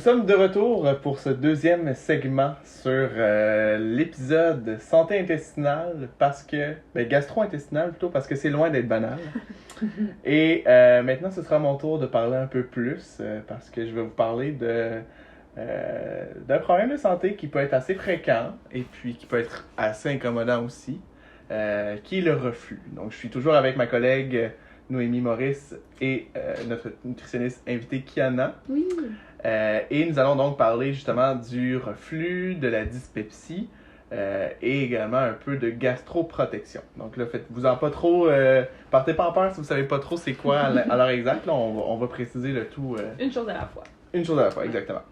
sommes de retour pour ce deuxième segment sur l'épisode santé intestinale gastro-intestinale plutôt parce que c'est loin d'être banal. Et maintenant, ce sera mon tour de parler un peu plus parce que je vais vous parler d'un problème de santé qui peut être assez fréquent et puis qui peut être assez incommodant aussi, qui est le reflux. Donc, je suis toujours avec ma collègue Noémie Maurice et notre nutritionniste invitée Kiana. Oui. Et nous allons donc parler justement du reflux, de la dyspepsie et également un peu de gastroprotection. Donc là, faites-vous-en pas trop, partez pas en peur si vous savez pas trop c'est quoi à l'heure exacte. Là, on va préciser le tout. Une chose à la fois. Une chose à la fois, exactement.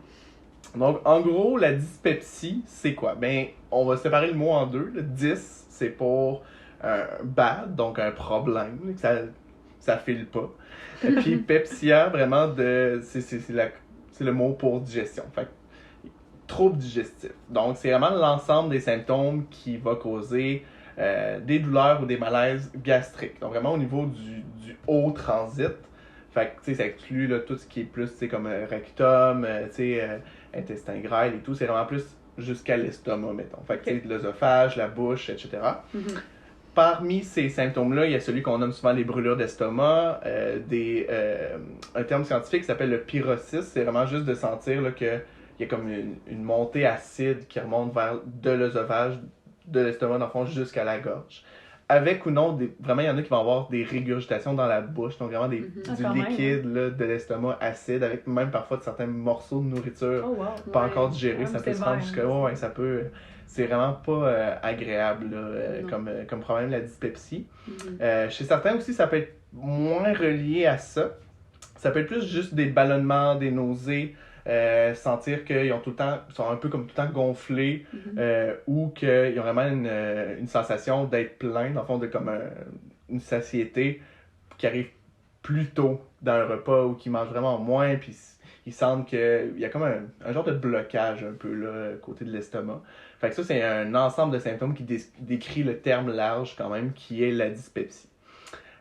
Donc, en gros, la dyspepsie, c'est quoi? Ben, on va séparer le mot en deux. Le dys, c'est pour un bad, donc un problème, que ça file pas. Et puis, pepsia, vraiment, c'est le mot pour digestion. Fait que, trouble digestif. Donc, c'est vraiment l'ensemble des symptômes qui va causer des douleurs ou des malaises gastriques. Donc, vraiment au niveau du haut transit. Fait que, tu sais, ça exclut là, tout ce qui est plus, tu sais, comme rectum, intestin grêle et tout. C'est vraiment plus jusqu'à l'estomac, mettons. Fait que, tu sais, l'œsophage, la bouche, etc. Mm-hmm. Parmi ces symptômes-là, il y a celui qu'on nomme souvent les brûlures d'estomac, un terme scientifique qui s'appelle le pyrosis. C'est vraiment juste de sentir là, qu'il y a comme une montée acide qui remonte vers de l'œsophage, de l'estomac, dans le fond, jusqu'à la gorge. Avec ou non, vraiment, il y en a qui vont avoir des régurgitations dans la bouche, donc vraiment du liquide là, de l'estomac acide, avec même parfois de certains morceaux de nourriture pas encore digérés. Ça peut se rendre jusqu'à... ça peut... C'est vraiment pas agréable là, comme problème, la dyspepsie. Chez certains aussi, ça peut être moins relié à ça. Ça peut être plus juste des ballonnements, des nausées, sentir qu'ils ont sont un peu comme tout le temps gonflés ou qu'ils ont vraiment une sensation d'être plein, dans le fond, de comme une satiété qui arrive plus tôt dans un repas ou qui mange vraiment moins, puis ils sentent qu'il y a comme un genre de blocage un peu là, côté de l'estomac. Fait que ça, c'est un ensemble de symptômes qui décrit le terme large quand même, qui est la dyspepsie.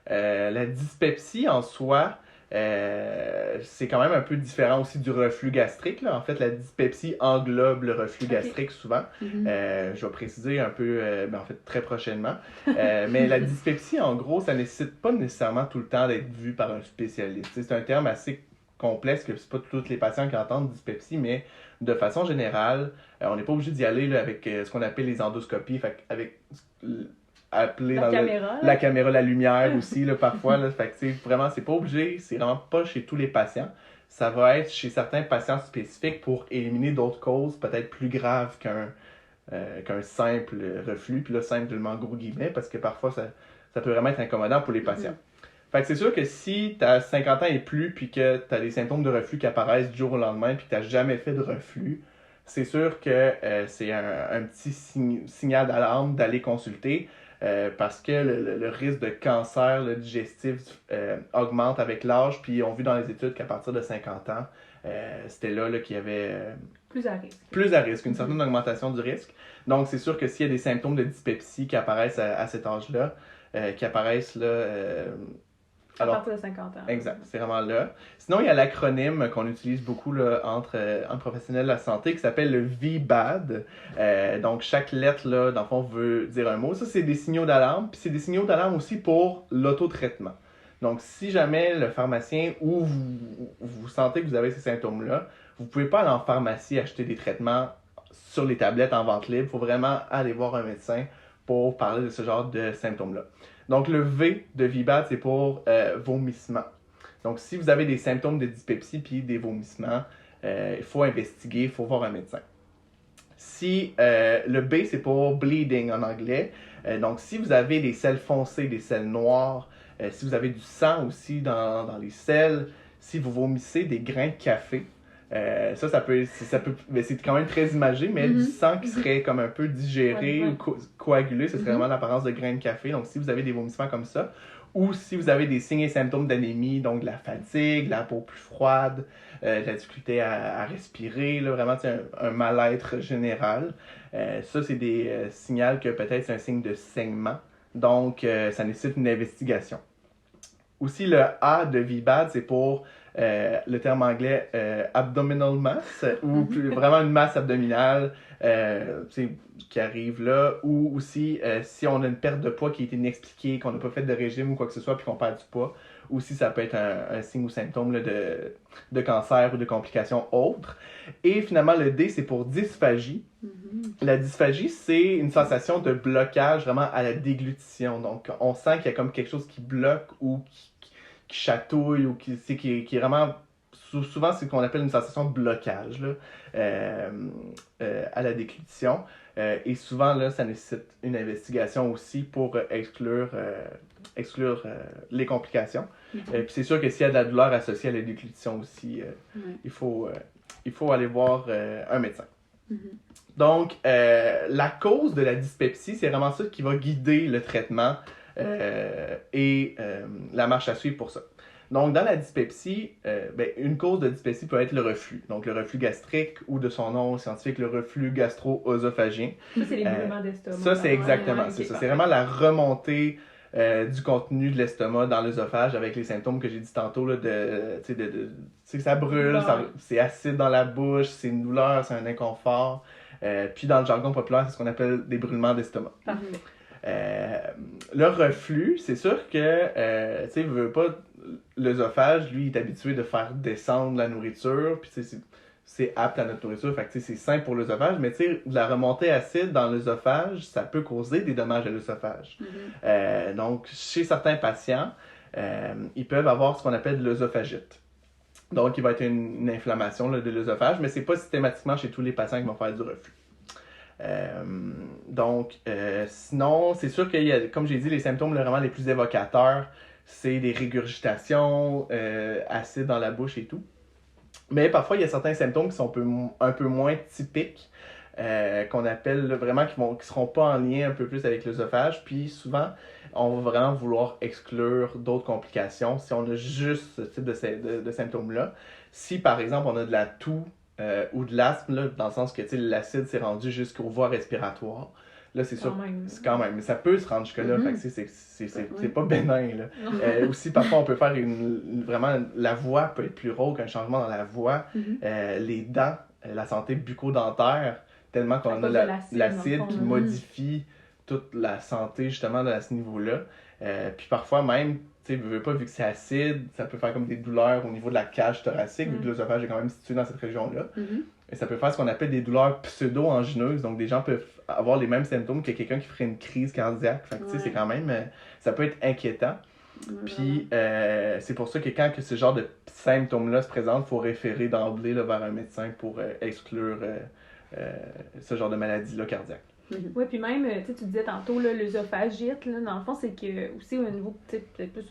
La dyspepsie en soi, c'est quand même un peu différent aussi du reflux gastrique. Là. En fait, la dyspepsie englobe le reflux gastrique souvent. Je vais préciser un peu, en fait, très prochainement. Mais la dyspepsie, en gros, ça nécessite pas nécessairement tout le temps d'être vu par un spécialiste. C'est un terme assez complexe que c'est pas tous les patients qui entendent dyspepsie, mais de façon générale, on n'est pas obligé d'y aller là, avec ce qu'on appelle les endoscopies, fait avec appeler la caméra, la lumière aussi là, parfois. Là, fait que vraiment, c'est pas obligé, c'est vraiment pas chez tous les patients. Ça va être chez certains patients spécifiques pour éliminer d'autres causes peut-être plus graves qu'un simple reflux, puis là, simplement gros guillemets, parce que parfois, ça peut vraiment être incommodant pour les patients. Fait que c'est sûr que si tu as 50 ans et plus, puis que tu as des symptômes de reflux qui apparaissent du jour au lendemain, puis que tu n'as jamais fait de reflux, c'est sûr que c'est un petit signal d'alarme d'aller consulter parce que le risque de cancer digestif augmente avec l'âge, puis on a vu dans les études qu'à partir de 50 ans, c'était là qu'il y avait plus à risque, une certaine augmentation du risque. Donc c'est sûr que s'il y a des symptômes de dyspepsie qui apparaissent à cet âge-là, qui apparaissent là... à partir de 50 ans. Exact, c'est vraiment là. Sinon, il y a l'acronyme qu'on utilise beaucoup là, entre professionnels de la santé qui s'appelle le VBAD. Donc, chaque lettre, là, dans le fond, veut dire un mot. Ça, c'est des signaux d'alarme. Puis, c'est des signaux d'alarme aussi pour l'autotraitement. Donc, si jamais le pharmacien ou vous sentez que vous avez ces symptômes-là, vous ne pouvez pas aller en pharmacie acheter des traitements sur les tablettes en vente libre. Il faut vraiment aller voir un médecin pour parler de ce genre de symptômes-là. Donc, le V de VBAD, c'est pour vomissement. Donc, si vous avez des symptômes de dyspepsie puis des vomissements, il faut investiguer, il faut voir un médecin. Si le B, c'est pour bleeding en anglais. Donc, si vous avez des selles foncées, des selles noires, si vous avez du sang aussi dans les selles, si vous vomissez des grains de café, ça peut, mais c'est quand même très imagé, mais du sang qui serait comme un peu digéré ou coagulé, ce serait vraiment l'apparence de grains de café. Donc, si vous avez des vomissements comme ça, ou si vous avez des signes et symptômes d'anémie, donc de la fatigue, la peau plus froide, de la difficulté à respirer, là, vraiment un mal-être général, ça, c'est des signaux que peut-être c'est un signe de saignement. Donc, ça nécessite une investigation. Aussi, le A de VBAD, c'est pour le terme anglais abdominal mass, ou vraiment une masse abdominale qui arrive là, ou aussi si on a une perte de poids qui a été inexpliquée, qu'on n'a pas fait de régime ou quoi que ce soit, puis qu'on perd du poids, aussi ça peut être un signe ou symptôme là, de cancer ou de complications autres. Et finalement, le D, c'est pour dysphagie. La dysphagie, c'est une sensation de blocage vraiment à la déglutition. Donc, on sent qu'il y a comme quelque chose qui bloque ou qui chatouille ou qui est vraiment... Souvent, c'est ce qu'on appelle une sensation de blocage là, à la déglutition. Et souvent, là, ça nécessite une investigation aussi pour exclure les complications. Puis c'est sûr que s'il y a de la douleur associée à la déglutition aussi, il faut aller voir un médecin. Donc, la cause de la dyspepsie, c'est vraiment ça qui va guider le traitement et la marche à suivre pour ça. Donc, dans la dyspepsie, une cause de dyspepsie peut être le reflux. Donc, le reflux gastrique ou de son nom scientifique, le reflux gastro-œsophagien. Ça, c'est les brûlements d'estomac. Ça, c'est exactement c'est ça. C'est vraiment la remontée du contenu de l'estomac dans l'œsophage avec les symptômes que j'ai dit tantôt, là, que ça brûle, c'est acide dans la bouche, c'est une douleur, c'est un inconfort. Puis dans le jargon populaire, c'est ce qu'on appelle des brûlements d'estomac. Le reflux, c'est sûr que, tu sais, veut pas, l'œsophage, lui, il est habitué de faire descendre la nourriture, puis c'est apte à notre nourriture, fait que c'est sain pour l'œsophage, mais tu sais, de la remontée acide dans l'œsophage, ça peut causer des dommages à l'œsophage. Donc, chez certains patients, ils peuvent avoir ce qu'on appelle de l'œsophagite. Donc, il va être une inflammation là, de l'œsophage, mais c'est pas systématiquement chez tous les patients qui vont faire du reflux. Sinon, c'est sûr qu'il y a, comme j'ai dit, les symptômes vraiment les plus évocateurs, c'est des régurgitations, acides dans la bouche et tout. Mais parfois, il y a certains symptômes qui sont un peu moins typiques, qu'on appelle là, vraiment qui seront pas en lien un peu plus avec l'œsophage. Puis souvent, on va vraiment vouloir exclure d'autres complications si on a juste ce type de symptômes-là. Si par exemple, on a de la toux ou de l'asthme, là, dans le sens que l'acide s'est rendu jusqu'aux voies respiratoires, là, c'est sûr, c'est quand même, mais ça peut se rendre jusque-là, fait que c'est pas bénin, là. Aussi, parfois, on peut faire vraiment, la voix peut être plus rauque, un changement dans la voix, les dents, la santé bucco-dentaire, tellement qu'on a l'acide qui modifie toute la santé, justement, à ce niveau-là. Puis parfois, même, tu sais, vu que c'est acide, ça peut faire comme des douleurs au niveau de la cage thoracique, vu que l'œsophage est quand même situé dans cette région-là. Et ça peut faire ce qu'on appelle des douleurs pseudo-angineuses. Donc, des gens peuvent avoir les mêmes symptômes que quelqu'un qui ferait une crise cardiaque. Fait que, tu sais, c'est quand même... ça peut être inquiétant. Puis, c'est pour ça que quand ce genre de symptômes-là se présentent, il faut référer d'emblée là, vers un médecin pour exclure ce genre de maladie-là cardiaque. Oui, puis même, tu disais tantôt, l'œsophagite, dans le fond, c'est que aussi au niveau, peut-être plus...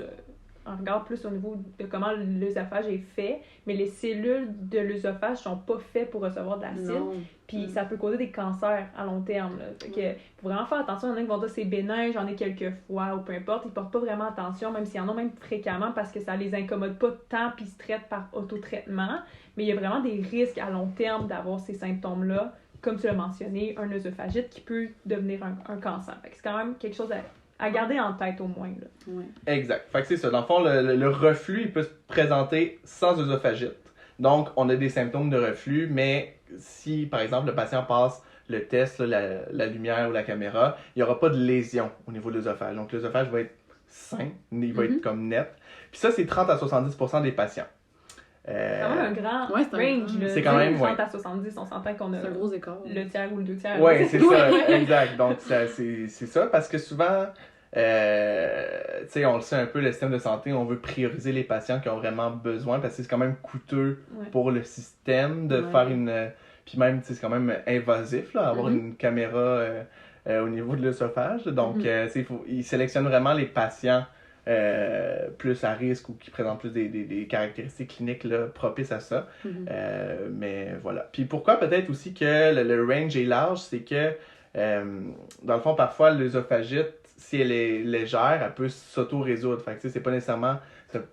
on regarde plus au niveau de comment l'œsophage est fait, mais les cellules de l'œsophage sont pas faites pour recevoir de l'acide, puis ça peut causer des cancers à long terme. Là. Fait que faut vraiment faire attention. Il y en a qui vont dire c'est bénin, j'en ai quelques fois, ou peu importe, ils portent pas vraiment attention, même s'il y en a même fréquemment, parce que ça les incommode pas tant, puis ils se traitent par autotraitement, mais il y a vraiment des risques à long terme d'avoir ces symptômes-là, comme tu l'as mentionné, un œsophagite qui peut devenir un cancer. Fait que c'est quand même quelque chose à garder en tête au moins. Là. Exact. Fait que c'est ça. Dans le fond, le reflux, il peut se présenter sans œsophagite. Donc, on a des symptômes de reflux, mais si, par exemple, le patient passe le test, là, la lumière ou la caméra, il n'y aura pas de lésion au niveau de l'œsophage. Donc, l'œsophage va être sain, il va être comme net. Puis ça, c'est 30 à 70% des patients. C'est quand même un grand range. C'est quand même, 30 à 70, on s'entend qu'on a un gros écart. Le tiers ou le 2 tiers. Oui, c'est ça, exact. Donc, c'est ça, parce que souvent, tu sais, on le sait un peu, le système de santé, on veut prioriser les patients qui ont vraiment besoin, parce que c'est quand même coûteux pour le système de faire une... Puis même, c'est quand même invasif, là, avoir une caméra au niveau de l'œsophage. Donc, ils sélectionnent vraiment les patients plus à risque ou qui présentent plus des caractéristiques cliniques là, propices à ça. Mais voilà. Puis pourquoi peut-être aussi que le range est large, c'est que dans le fond, parfois, l'œsophagite, si elle est légère, elle peut s'auto-résoudre. Fait que c'est pas nécessairement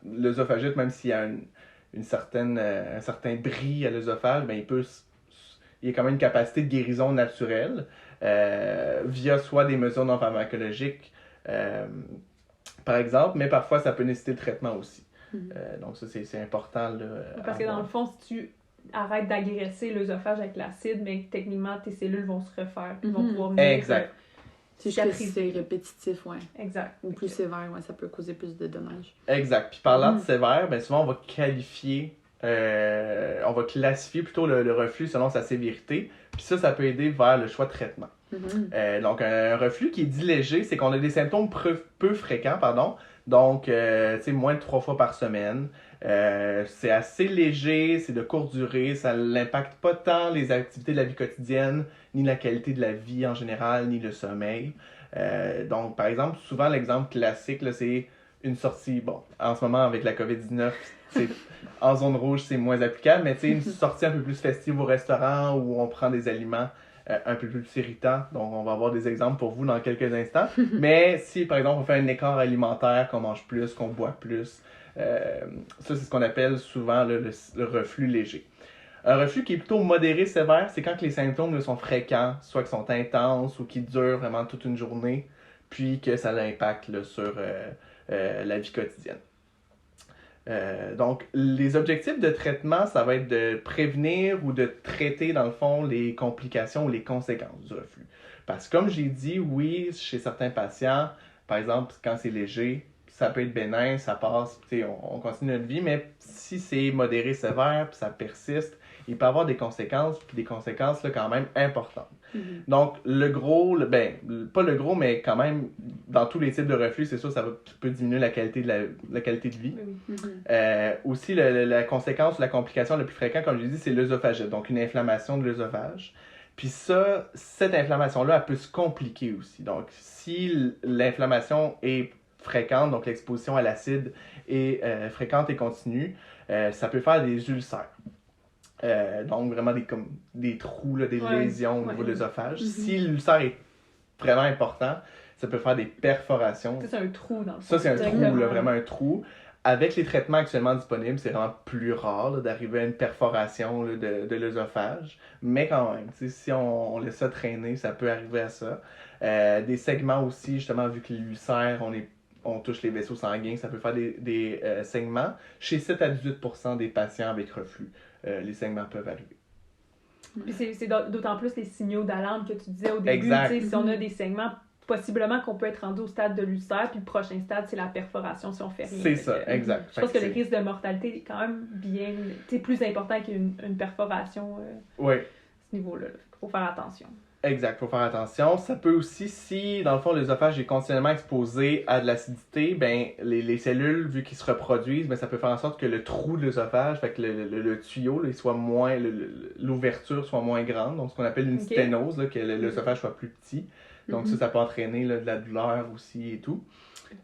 l'œsophagite, même s'il y a un certain bris à l'œsophage, ben, il y a quand même une capacité de guérison naturelle via soit des mesures non pharmacologiques, par exemple, mais parfois ça peut nécessiter le traitement aussi. Donc ça, c'est important. Là, parce que dans le fond, si tu arrêtes d'agresser l'œsophage avec l'acide, mais techniquement, tes cellules vont se refaire, puis vont pouvoir venir... Exact. C'est juste que c'est répétitif, ouais. Exact. Ou plus sévère, ouais, ça peut causer plus de dommages. Exact. Puis parlant de sévère, ben souvent on va classifier plutôt le reflux selon sa sévérité. Puis ça peut aider vers le choix de traitement. Donc un reflux qui est dit léger, c'est qu'on a des symptômes peu fréquents, donc tu sais, moins de 3 fois par semaine. C'est assez léger, c'est de courte durée, ça n'impacte pas tant les activités de la vie quotidienne, ni la qualité de la vie en général, ni le sommeil. Donc, par exemple, souvent l'exemple classique, là, c'est une sortie, bon, en ce moment avec la COVID-19, en zone rouge, c'est moins applicable, mais tu sais, une sortie un peu plus festive au restaurant où on prend des aliments un peu plus irritants. Donc, on va avoir des exemples pour vous dans quelques instants. Mais si, par exemple, on fait un écart alimentaire, qu'on mange plus, qu'on boit plus, ça, c'est ce qu'on appelle souvent le reflux léger. Un reflux qui est plutôt modéré-sévère, c'est quand les symptômes là, sont fréquents, soit qu'ils sont intenses ou qui durent vraiment toute une journée, puis que ça a l'impact là, sur la vie quotidienne. Donc, les objectifs de traitement, ça va être de prévenir ou de traiter, dans le fond, les complications ou les conséquences du reflux. Parce que, comme j'ai dit, oui, chez certains patients, par exemple, quand c'est léger, ça peut être bénin, ça passe, on continue notre vie, mais si c'est modéré, sévère, puis ça persiste, il peut y avoir des conséquences, puis des conséquences là, quand même importantes. Donc, le gros, pas le gros, mais quand même, dans tous les types de reflux, c'est sûr, ça peut diminuer la qualité de vie. Aussi, la conséquence, la complication la plus fréquente, comme je l'ai dit, c'est l'œsophagite, donc une inflammation de l'œsophage. Puis ça, cette inflammation-là, elle peut se compliquer aussi. Donc, si l'inflammation est fréquente, donc l'exposition à l'acide est fréquente et continue, ça peut faire des ulcères. Donc vraiment des trous, là, des lésions au niveau de l'œsophage. Si l'ulcère est vraiment important, ça peut faire des perforations. Ça, c'est un trou dans le fond. Ça, c'est un trou, là, vraiment un trou. Avec les traitements actuellement disponibles, c'est vraiment plus rare là, d'arriver à une perforation là, de l'œsophage. Mais quand même, si on laisse ça traîner, ça peut arriver à ça. Des segments aussi, justement, vu que l'ulcère, on touche les vaisseaux sanguins, ça peut faire des saignements. Chez 7 à 18% des patients avec reflux, les saignements peuvent arriver. Puis c'est d'autant plus les signaux d'alarme que tu disais au début. Exact. Si on a des saignements, possiblement qu'on peut être rendu au stade de l'ulcère, puis le prochain stade, c'est la perforation si on fait rien. C'est ça, exact. Je pense que le risque de mortalité est quand même plus important qu'une perforation à ce niveau-là. Il faut faire attention. Exact, il faut faire attention. Ça peut aussi, si dans le fond l'œsophage est continuellement exposé à de l'acidité, ben les cellules, vu qu'ils se reproduisent, ben ça peut faire en sorte que le trou de l'œsophage, fait que le tuyau, là, il soit moins, l'ouverture soit moins grande, donc ce qu'on appelle une sténose, là, que l'œsophage soit plus petit. Donc ça peut entraîner là, de la douleur aussi et tout.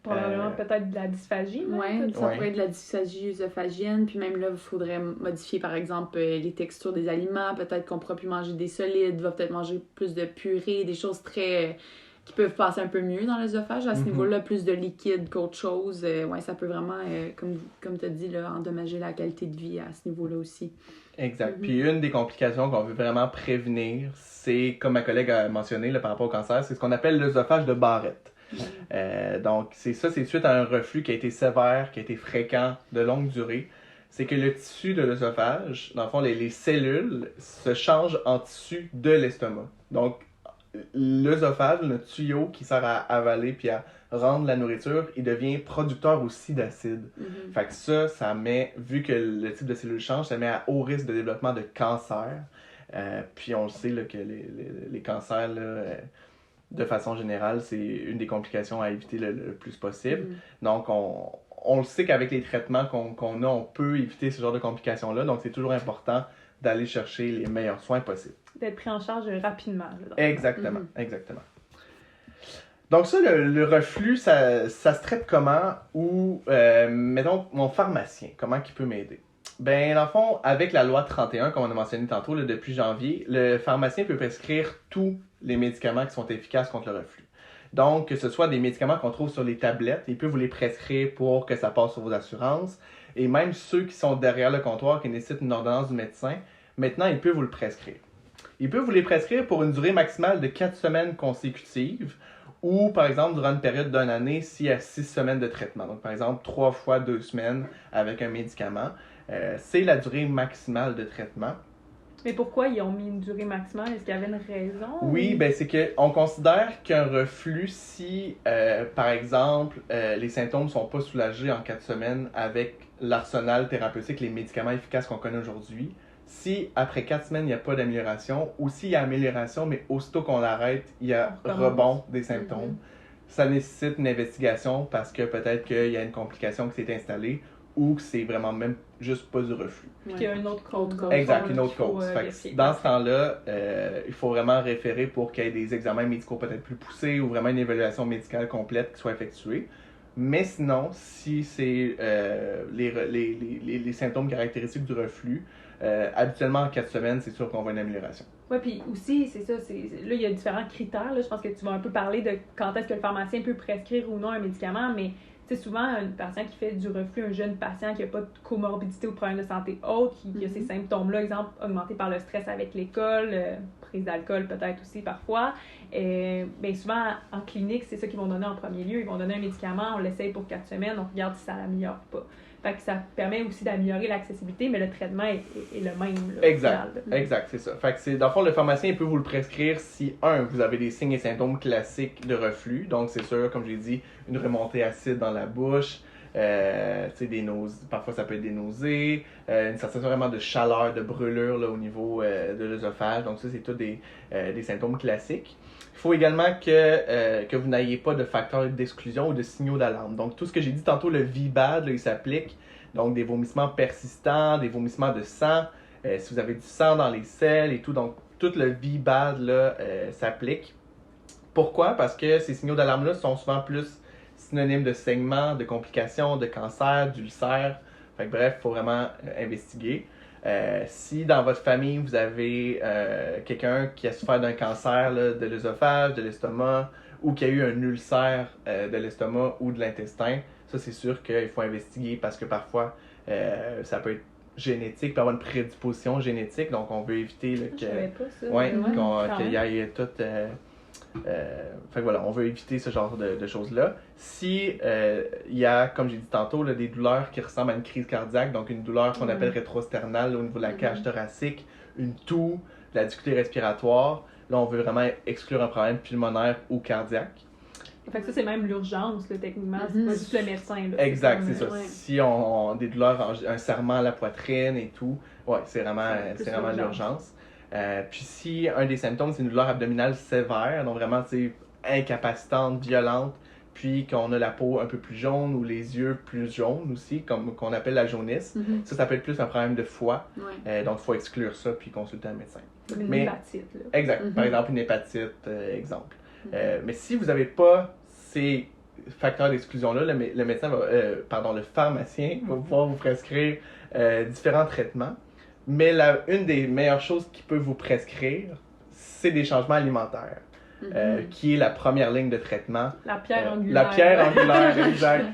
Probablement peut-être de la dysphagie. Oui, ça pourrait être de la dysphagie œsophagienne. Puis même là, il faudrait modifier, par exemple, les textures des aliments. Peut-être qu'on pourra plus manger des solides, va peut-être manger plus de purée, des choses qui peuvent passer un peu mieux dans l'œsophage. À ce niveau-là, plus de liquide qu'autre chose. Ça peut vraiment, comme tu as dit, là, endommager la qualité de vie à ce niveau-là aussi. Exact. Puis une des complications qu'on veut vraiment prévenir, c'est, comme ma collègue a mentionné là, par rapport au cancer, c'est ce qu'on appelle l'œsophage de Barrett. Donc, c'est suite à un reflux qui a été sévère, qui a été fréquent, de longue durée. C'est que le tissu de l'œsophage, dans le fond, les cellules se changent en tissu de l'estomac. Donc, l'œsophage, le tuyau qui sert à avaler puis à rendre la nourriture, il devient producteur aussi d'acide. Fait que ça met, vu que le type de cellule change, ça met à haut risque de développement de cancer. Puis on le sait là, que les cancers, là, de façon générale, c'est une des complications à éviter le plus possible. Donc, on le sait qu'avec les traitements qu'on a, on peut éviter ce genre de complications-là. Donc, c'est toujours important d'aller chercher les meilleurs soins possibles. D'être pris en charge rapidement. Là, exactement. Donc ça, le reflux, ça se traite comment? Ou, mettons, mon pharmacien, comment il peut m'aider? Ben, dans le fond, avec la loi 31, comme on a mentionné tantôt, là, depuis janvier, le pharmacien peut prescrire tous les médicaments qui sont efficaces contre le reflux. Donc, que ce soit des médicaments qu'on trouve sur les tablettes, il peut vous les prescrire pour que ça passe sur vos assurances. Et même ceux qui sont derrière le comptoir, qui nécessitent une ordonnance du médecin, maintenant, il peut vous le prescrire. Il peut vous les prescrire pour une durée maximale de 4 semaines consécutives ou par exemple durant une période d'une année s'il y a 6 semaines de traitement. Donc par exemple 3 fois 2 semaines avec un médicament. C'est la durée maximale de traitement. Mais pourquoi ils ont mis une durée maximale? Est-ce qu'il y avait une raison? Oui, ben c'est qu'on considère qu'un reflux, si par exemple les symptômes ne sont pas soulagés en 4 semaines avec l'arsenal thérapeutique, les médicaments efficaces qu'on connaît aujourd'hui, si après 4 semaines il n'y a pas d'amélioration, ou s'il y a amélioration, mais aussitôt qu'on l'arrête, il y a rebond des symptômes, ça nécessite une investigation parce que peut-être qu'il y a une complication qui s'est installée ou que c'est vraiment même juste pas du reflux. Puis qu'il y a une autre cause. Exact, une autre cause. Dans ce temps-là, il faut vraiment référer pour qu'il y ait des examens médicaux peut-être plus poussés ou vraiment une évaluation médicale complète qui soit effectuée. Mais sinon, si c'est les symptômes caractéristiques du reflux, habituellement en 4 semaines, c'est sûr qu'on voit une amélioration. Oui, puis aussi, c'est ça, là, il y a différents critères. Là. Je pense que tu vas un peu parler de quand est-ce que le pharmacien peut prescrire ou non un médicament, mais tu sais, souvent, un patient qui fait du reflux, un jeune patient qui n'a pas de comorbidité ou problème de santé autre, qui a ces symptômes-là, exemple, augmentés par le stress avec l'école, prise d'alcool peut-être aussi parfois, bien souvent, en clinique, c'est ça qu'ils vont donner en premier lieu. Ils vont donner un médicament, on l'essaye pour 4 semaines, on regarde si ça l'améliore pas. Fait que ça permet aussi d'améliorer l'accessibilité, mais le traitement est le même. Là, exact, c'est ça. Fait que dans le fond, le pharmacien il peut vous le prescrire si, vous avez des signes et symptômes classiques de reflux. Donc, c'est sûr, comme j'ai dit, une remontée acide dans la bouche, des nausées, parfois ça peut être des nausées, une sensation vraiment de chaleur, de brûlure là, au niveau de l'œsophage. Donc, ça, c'est tous des symptômes classiques. Il faut également que vous n'ayez pas de facteurs d'exclusion ou de signaux d'alarme. Donc, tout ce que j'ai dit tantôt, le VBAD, là, il s'applique. Donc, des vomissements persistants, des vomissements de sang, si vous avez du sang dans les selles et tout. Donc, tout le VBAD là, s'applique. Pourquoi? Parce que ces signaux d'alarme-là sont souvent plus synonymes de saignement, de complications, de cancer, d'ulcère. Fait que, bref, il faut vraiment investiguer. Si dans votre famille, vous avez quelqu'un qui a souffert d'un cancer là, de l'œsophage, de l'estomac, ou qui a eu un ulcère de l'estomac ou de l'intestin, ça c'est sûr qu'il faut investiguer parce que parfois ça peut être génétique, il peut y avoir une prédisposition génétique, donc on veut éviter là, qu'il y ait tout... fait que voilà, on veut éviter ce genre de choses-là. Si il y a, comme j'ai dit tantôt, là, des douleurs qui ressemblent à une crise cardiaque, donc une douleur qu'on appelle rétrosternale au niveau de la cage thoracique, une toux, de la difficulté respiratoire, là on veut vraiment exclure un problème pulmonaire ou cardiaque. Fait que ça, c'est même l'urgence, là, techniquement. C'est pas juste le médecin. Là, exact, c'est ça. Ouais. Si on a des douleurs, un serrement à la poitrine et tout, ouais, c'est vraiment l'urgence. Puis si un des symptômes, c'est une douleur abdominale sévère, donc vraiment, c'est incapacitante, violente, puis qu'on a la peau un peu plus jaune ou les yeux plus jaunes aussi, comme qu'on appelle la jaunisse, ça peut être plus un problème de foie. Ouais. Donc, il faut exclure ça puis consulter un médecin. Comme une hépatite. Là. Exact. Par exemple, une hépatite, exemple. Mais si vous n'avez pas ces facteurs d'exclusion-là, le médecin le pharmacien va pouvoir vous prescrire différents traitements. Mais une des meilleures choses qu'il peut vous prescrire, c'est des changements alimentaires, qui est la première ligne de traitement. La pierre angulaire. La pierre angulaire, exact,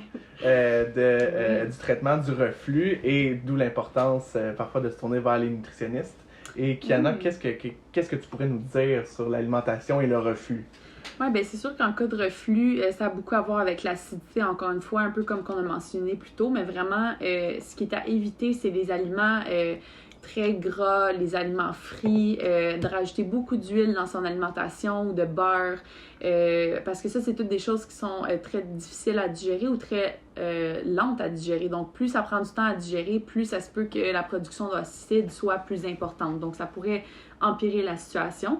du traitement du reflux, et d'où l'importance parfois de se tourner vers les nutritionnistes. Et Kiana, qu'est-ce que tu pourrais nous dire sur l'alimentation et le reflux? Oui, bien c'est sûr qu'en cas de reflux, ça a beaucoup à voir avec l'acidité, encore une fois, un peu comme qu'on a mentionné plus tôt, mais vraiment, ce qui est à éviter, c'est les aliments très gras, les aliments frits, de rajouter beaucoup d'huile dans son alimentation ou de beurre, parce que ça, c'est toutes des choses qui sont très difficiles à digérer ou très lentes à digérer. Donc, plus ça prend du temps à digérer, plus ça se peut que la production d'acide soit plus importante. Donc, ça pourrait empirer la situation.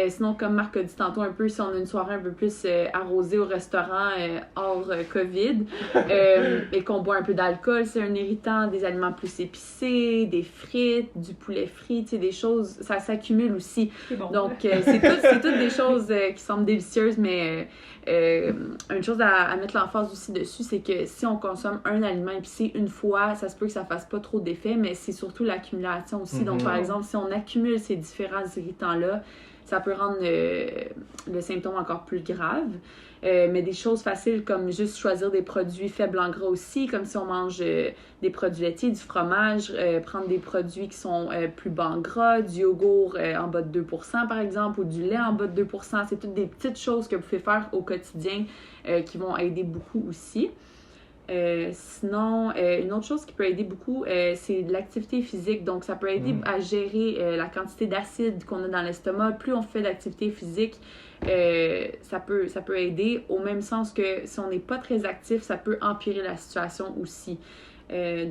Sinon, comme Marc a dit tantôt un peu, si on a une soirée un peu plus arrosée au restaurant hors COVID et qu'on boit un peu d'alcool, c'est un irritant, des aliments plus épicés, des frites, du poulet frit, tu sais, des choses, ça s'accumule aussi. C'est bon. Donc, c'est toutes des choses qui semblent délicieuses, mais une chose à mettre l'emphase aussi dessus, c'est que si on consomme un aliment épicé une fois, ça se peut que ça fasse pas trop d'effet, mais c'est surtout l'accumulation aussi. Donc, par exemple, si on accumule ces différents irritants-là, ça peut rendre le symptôme encore plus grave. Mais des choses faciles comme juste choisir des produits faibles en gras aussi, comme si on mange des produits laitiers, du fromage, prendre des produits qui sont plus bas en gras, du yogourt en bas de 2% par exemple, ou du lait en bas de 2%. C'est toutes des petites choses que vous pouvez faire au quotidien qui vont aider beaucoup aussi. Sinon, une autre chose qui peut aider beaucoup, c'est l'activité physique. Donc, ça peut aider à gérer la quantité d'acide qu'on a dans l'estomac. Plus on fait d'activité physique, ça peut aider. Au même sens que si on n'est pas très actif, ça peut empirer la situation aussi.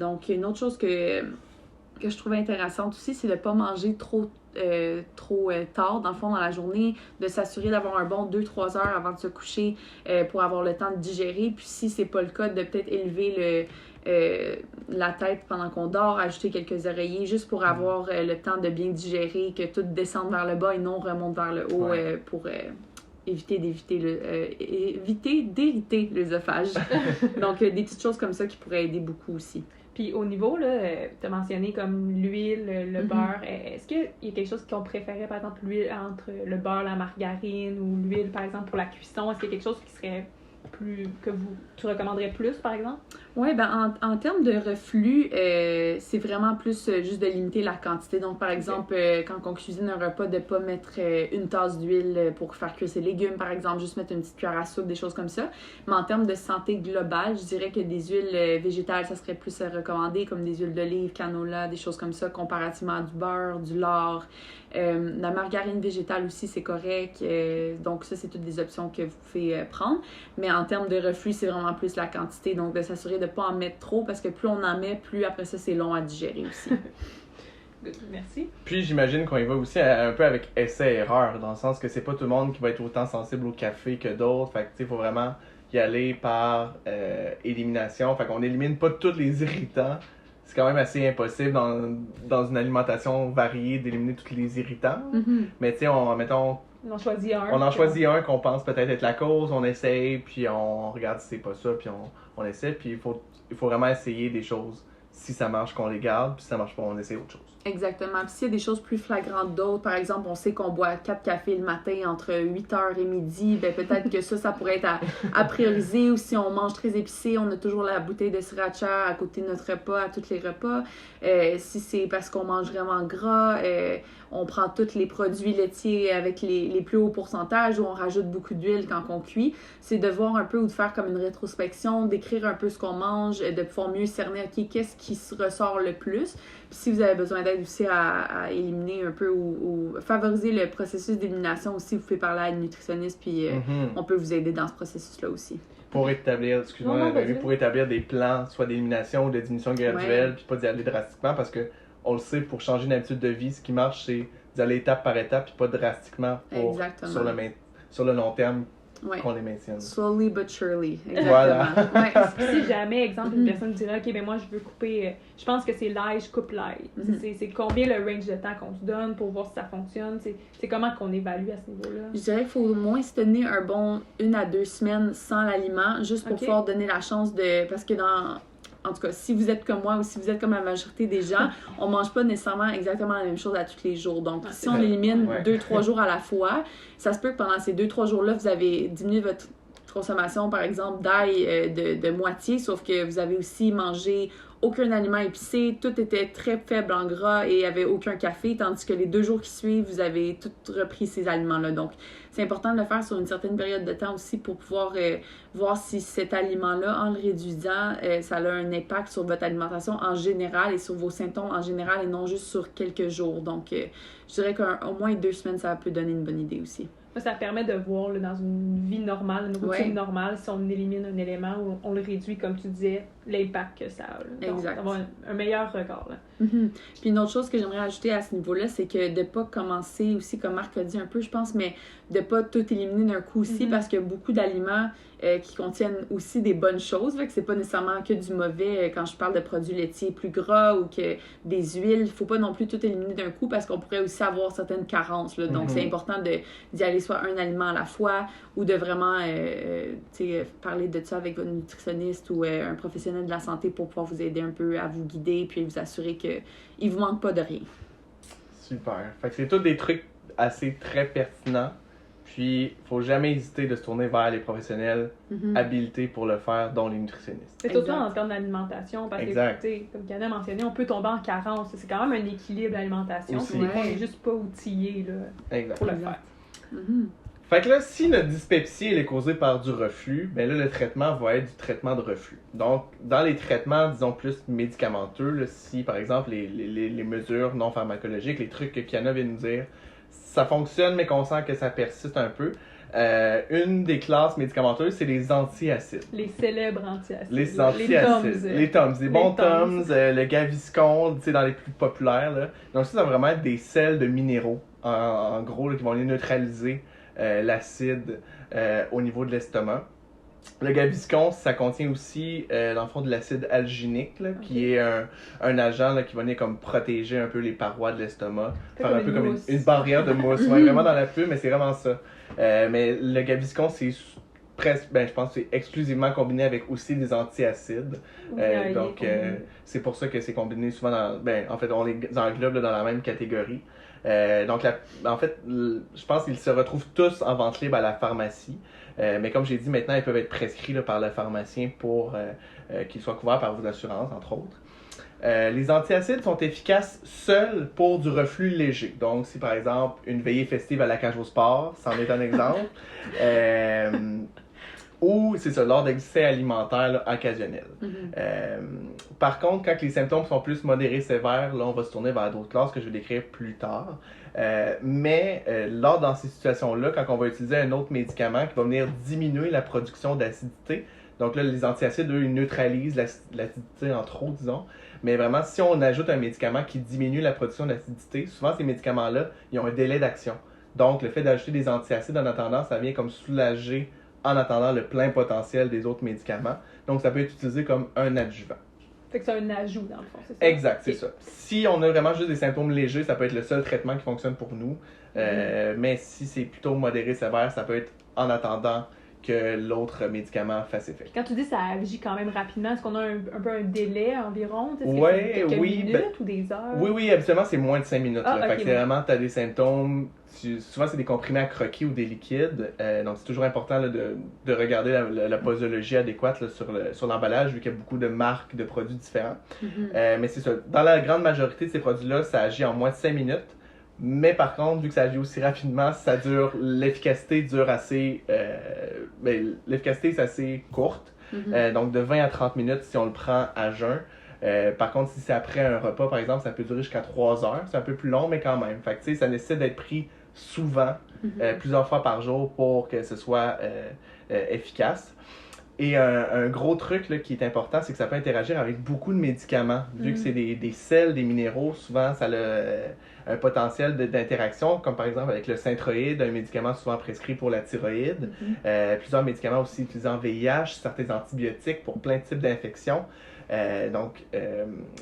Donc, une autre chose que je trouve intéressante aussi, c'est de ne pas manger trop tard, dans le fond, dans la journée, de s'assurer d'avoir un bon 2-3 heures avant de se coucher pour avoir le temps de digérer. Puis si c'est pas le cas, de peut-être élever la tête pendant qu'on dort, ajouter quelques oreillers, juste pour avoir le temps de bien digérer, que tout descende vers le bas et non remonte vers le haut pour éviter d'irriter l'œsophage. Donc, des petites choses comme ça qui pourraient aider beaucoup aussi. Puis au niveau, là, tu as mentionné comme l'huile, le beurre. Est-ce qu'il y a quelque chose qu'on préférait, par exemple, l'huile entre le beurre, la margarine ou l'huile, par exemple, pour la cuisson? Est-ce qu'il y a quelque chose qui serait tu recommanderais plus, par exemple? Oui, ben en termes de reflux, c'est vraiment plus juste de limiter la quantité. Donc, par exemple, quand on cuisine un repas, de ne pas mettre une tasse d'huile pour faire cuire ses légumes, par exemple, juste mettre une petite cuillère à soupe, des choses comme ça. Mais en termes de santé globale, je dirais que des huiles végétales, ça serait plus recommandé, comme des huiles d'olive, canola, des choses comme ça, comparativement à du beurre, du lard. La margarine végétale aussi, c'est correct. Donc, ça, c'est toutes des options que vous pouvez prendre. Mais en termes de reflux, c'est vraiment plus la quantité. Donc, de s'assurer de ne pas en mettre trop parce que plus on en met, plus après ça, c'est long à digérer aussi. Merci. Puis, j'imagine qu'on y va aussi un peu avec essai-erreur, dans le sens que c'est pas tout le monde qui va être autant sensible au café que d'autres. Fait que, tu sais, il faut vraiment y aller par élimination. Fait qu'on élimine pas tous les irritants. C'est quand même assez impossible dans une alimentation variée d'éliminer tous les irritants. Mais tu sais, on en choisit un qu'on pense peut-être être la cause, on essaye, puis on regarde si c'est pas ça, puis on essaie. Puis il faut vraiment essayer des choses. Si ça marche, qu'on les garde, puis si ça marche pas, on essaie autre chose. Exactement. Puis s'il y a des choses plus flagrantes d'autres, par exemple, on sait qu'on boit 4 cafés le matin entre 8h et midi, ben peut-être que ça pourrait être à prioriser. Ou si on mange très épicé, on a toujours la bouteille de sriracha à côté de notre repas, à tous les repas. Si c'est parce qu'on mange vraiment gras, on prend tous les produits laitiers avec les plus hauts pourcentages ou on rajoute beaucoup d'huile quand on cuit. C'est de voir un peu ou de faire comme une rétrospection, d'écrire un peu ce qu'on mange, de pouvoir mieux cerner, OK, qu'est-ce qui se ressort le plus. Puis si vous avez besoin d'aide aussi à éliminer un peu ou favoriser le processus d'élimination aussi, vous pouvez parler à une nutritionniste puis on peut vous aider dans ce processus-là aussi. Pour établir, pour établir des plans, soit d'élimination ou de diminution graduelle, puis pas d'y aller drastiquement, parce que on le sait, pour changer une habitude de vie, ce qui marche, c'est d'y aller étape par étape, puis pas drastiquement sur le long terme qu'on les maintienne. Slowly but surely. Exactement. Voilà. Si jamais, exemple, une personne dirait, OK, ben moi, je veux couper, je pense que c'est l'ail, je coupe l'ail. C'est combien le range de temps qu'on se donne pour voir si ça fonctionne? C'est comment qu'on évalue à ce niveau-là? Je dirais qu'il faut au moins se tenir un bon 1 à 2 semaines sans l'aliment, juste pour pouvoir donner la chance de... Parce que en tout cas, si vous êtes comme moi ou si vous êtes comme la majorité des gens, on mange pas nécessairement exactement la même chose à tous les jours. Donc, si on élimine 2-3 jours à la fois, ça se peut que pendant ces 2-3 jours-là, vous avez diminué votre consommation, par exemple, d'ail de moitié, sauf que vous avez aussi mangé aucun aliment épicé, tout était très faible en gras et il n'y avait aucun café, tandis que les 2 jours qui suivent, vous avez tout repris ces aliments-là. Donc, c'est important de le faire sur une certaine période de temps aussi pour pouvoir voir si cet aliment-là, en le réduisant, ça a un impact sur votre alimentation en général et sur vos symptômes en général et non juste sur quelques jours. Donc, je dirais qu'au moins 2 semaines, ça peut donner une bonne idée aussi. Ça permet de voir là, dans une vie normale, une routine normale, si on élimine un élément ou on le réduit, comme tu disais, l'impact que ça a. Là. Donc, exact. D'avoir un meilleur regard. Là. Puis une autre chose que j'aimerais ajouter à ce niveau-là, c'est que de ne pas commencer aussi, comme Marc a dit un peu, je pense, mais de ne pas tout éliminer d'un coup aussi, parce qu'il y a beaucoup d'aliments qui contiennent aussi des bonnes choses. Fait que c'est pas nécessairement que du mauvais quand je parle de produits laitiers plus gras ou que des huiles. Il faut pas non plus tout éliminer d'un coup parce qu'on pourrait aussi avoir certaines carences. Là. Donc, c'est important d'y aller soit un aliment à la fois ou de vraiment parler de ça avec votre nutritionniste ou un professionnel de la santé pour pouvoir vous aider un peu à vous guider puis vous assurer qu'il vous manque pas de rien. Super. Fait que c'est tous des trucs assez très pertinent. Puis, faut jamais hésiter de se tourner vers les professionnels habilités pour le faire, dont les nutritionnistes. C'est surtout en termes d'alimentation, parce Exact. que, tu sais, comme Kiana a mentionné, on peut tomber en carence. C'est quand même un équilibre d'alimentation. Aussi. Puis des fois, on n'est juste pas outillé là, Exact. pour le Exact. faire. Fait que là, si notre dyspepsie elle est causée par du reflux, ben là, le traitement va être du traitement de reflux. Donc, dans les traitements, disons, plus médicamenteux, là, si, par exemple, les mesures non pharmacologiques, les trucs que Kiana vient de nous dire, ça fonctionne, mais qu'on sent que ça persiste un peu, une des classes médicamenteuses, c'est les antiacides. Les célèbres antiacides. Les antiacides. Les Tums. Les bons Tums. Tums, le Gaviscon, tu sais, dans les plus populaires, là. Donc, ça va vraiment être des sels de minéraux, en gros, là, qui vont aller neutraliser l'acide au niveau de l'estomac. Le Gaviscon, ça contient aussi, dans le fond, de l'acide alginique, là, qui est un agent là, qui va venir comme protéger un peu les parois de l'estomac. Faire un peu comme une barrière de mousse. Ouais, vraiment dans la pub, mais c'est vraiment ça. Mais le Gaviscon, c'est presque, je pense que c'est exclusivement combiné avec aussi des antiacides. Donc, c'est pour ça que c'est combiné souvent dans... en fait, on les englobe là, dans la même catégorie. Donc, en fait, je pense qu'ils se retrouvent tous en vente libre à la pharmacie. Mais comme j'ai dit, maintenant, ils peuvent être prescrits là, par le pharmacien pour qu'ils soient couverts par vos assurances, entre autres. Les antiacides sont efficaces seuls pour du reflux léger. Donc, si par exemple, une veillée festive à la cage au sport, c'en est un exemple. Ou, c'est ça, lors d'excès alimentaires là, occasionnels. Par contre, quand les symptômes sont plus modérés, sévères, là, on va se tourner vers d'autres classes que je vais décrire plus tard. Mais lors dans ces situations-là, quand on va utiliser un autre médicament qui va venir diminuer la production d'acidité, donc là, les antiacides, eux, ils neutralisent l'acidité en trop, disons. Mais vraiment, si on ajoute un médicament qui diminue la production d'acidité, souvent ces médicaments-là, ils ont un délai d'action. Donc, le fait d'ajouter des antiacides en attendant, ça vient comme soulager en attendant le plein potentiel des autres médicaments. Donc, ça peut être utilisé comme un adjuvant. Fait que c'est un ajout, dans le fond, c'est ça? Exact, c'est ça. Si on a vraiment juste des symptômes légers, ça peut être le seul traitement qui fonctionne pour nous. Mais si c'est plutôt modéré, sévère, ça peut être en attendant que l'autre médicament fasse effet. Quand tu dis que ça agit quand même rapidement, est-ce qu'on a un peu un délai environ? Est-ce que Ouais, c'est quelques oui, minutes ou des heures? Oui, habituellement, c'est moins de 5 minutes. Ah, Fait que ok, c'est vraiment, tu as des symptômes, souvent c'est des comprimés à croquer ou des liquides, donc c'est toujours important là, de regarder la posologie adéquate là, sur l'emballage, vu qu'il y a beaucoup de marques de produits différents. Mais c'est ça, dans la grande majorité de ces produits-là, ça agit en moins de 5 minutes. Mais par contre, vu que ça agit aussi rapidement, l'efficacité dure assez... l'efficacité est assez courte, donc de 20 à 30 minutes si on le prend à jeun. Par contre, si c'est après un repas, par exemple, ça peut durer jusqu'à 3 heures. C'est un peu plus long, mais quand même. Fait que, tu sais, ça nécessite d'être pris souvent, plusieurs fois par jour pour que ce soit efficace. Et un gros truc là, qui est important, c'est que ça peut interagir avec beaucoup de médicaments. Vu que c'est des sels, des minéraux, souvent ça a un potentiel d'interaction, comme par exemple avec le Synthroïde, un médicament souvent prescrit pour la thyroïde. Plusieurs médicaments aussi utilisés en VIH, certains antibiotiques pour plein de types d'infections. Donc,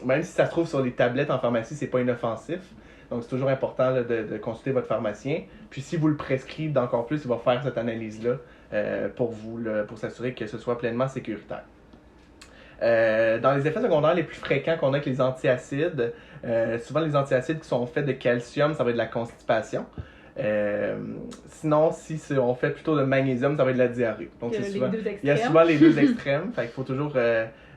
même si ça se trouve sur les tablettes en pharmacie, c'est pas inoffensif. Donc, c'est toujours important là, de consulter votre pharmacien. Puis, si vous le prescrivez d'encore plus, il va faire cette analyse-là pour vous, là, pour s'assurer que ce soit pleinement sécuritaire. Dans les effets secondaires les plus fréquents qu'on a avec les antiacides, souvent les antiacides qui sont faits de calcium, ça va être de la constipation. Sinon, si on fait plutôt de magnésium, ça va être de la diarrhée. Donc, il y a souvent les deux extrêmes. Fait qu'il faut toujours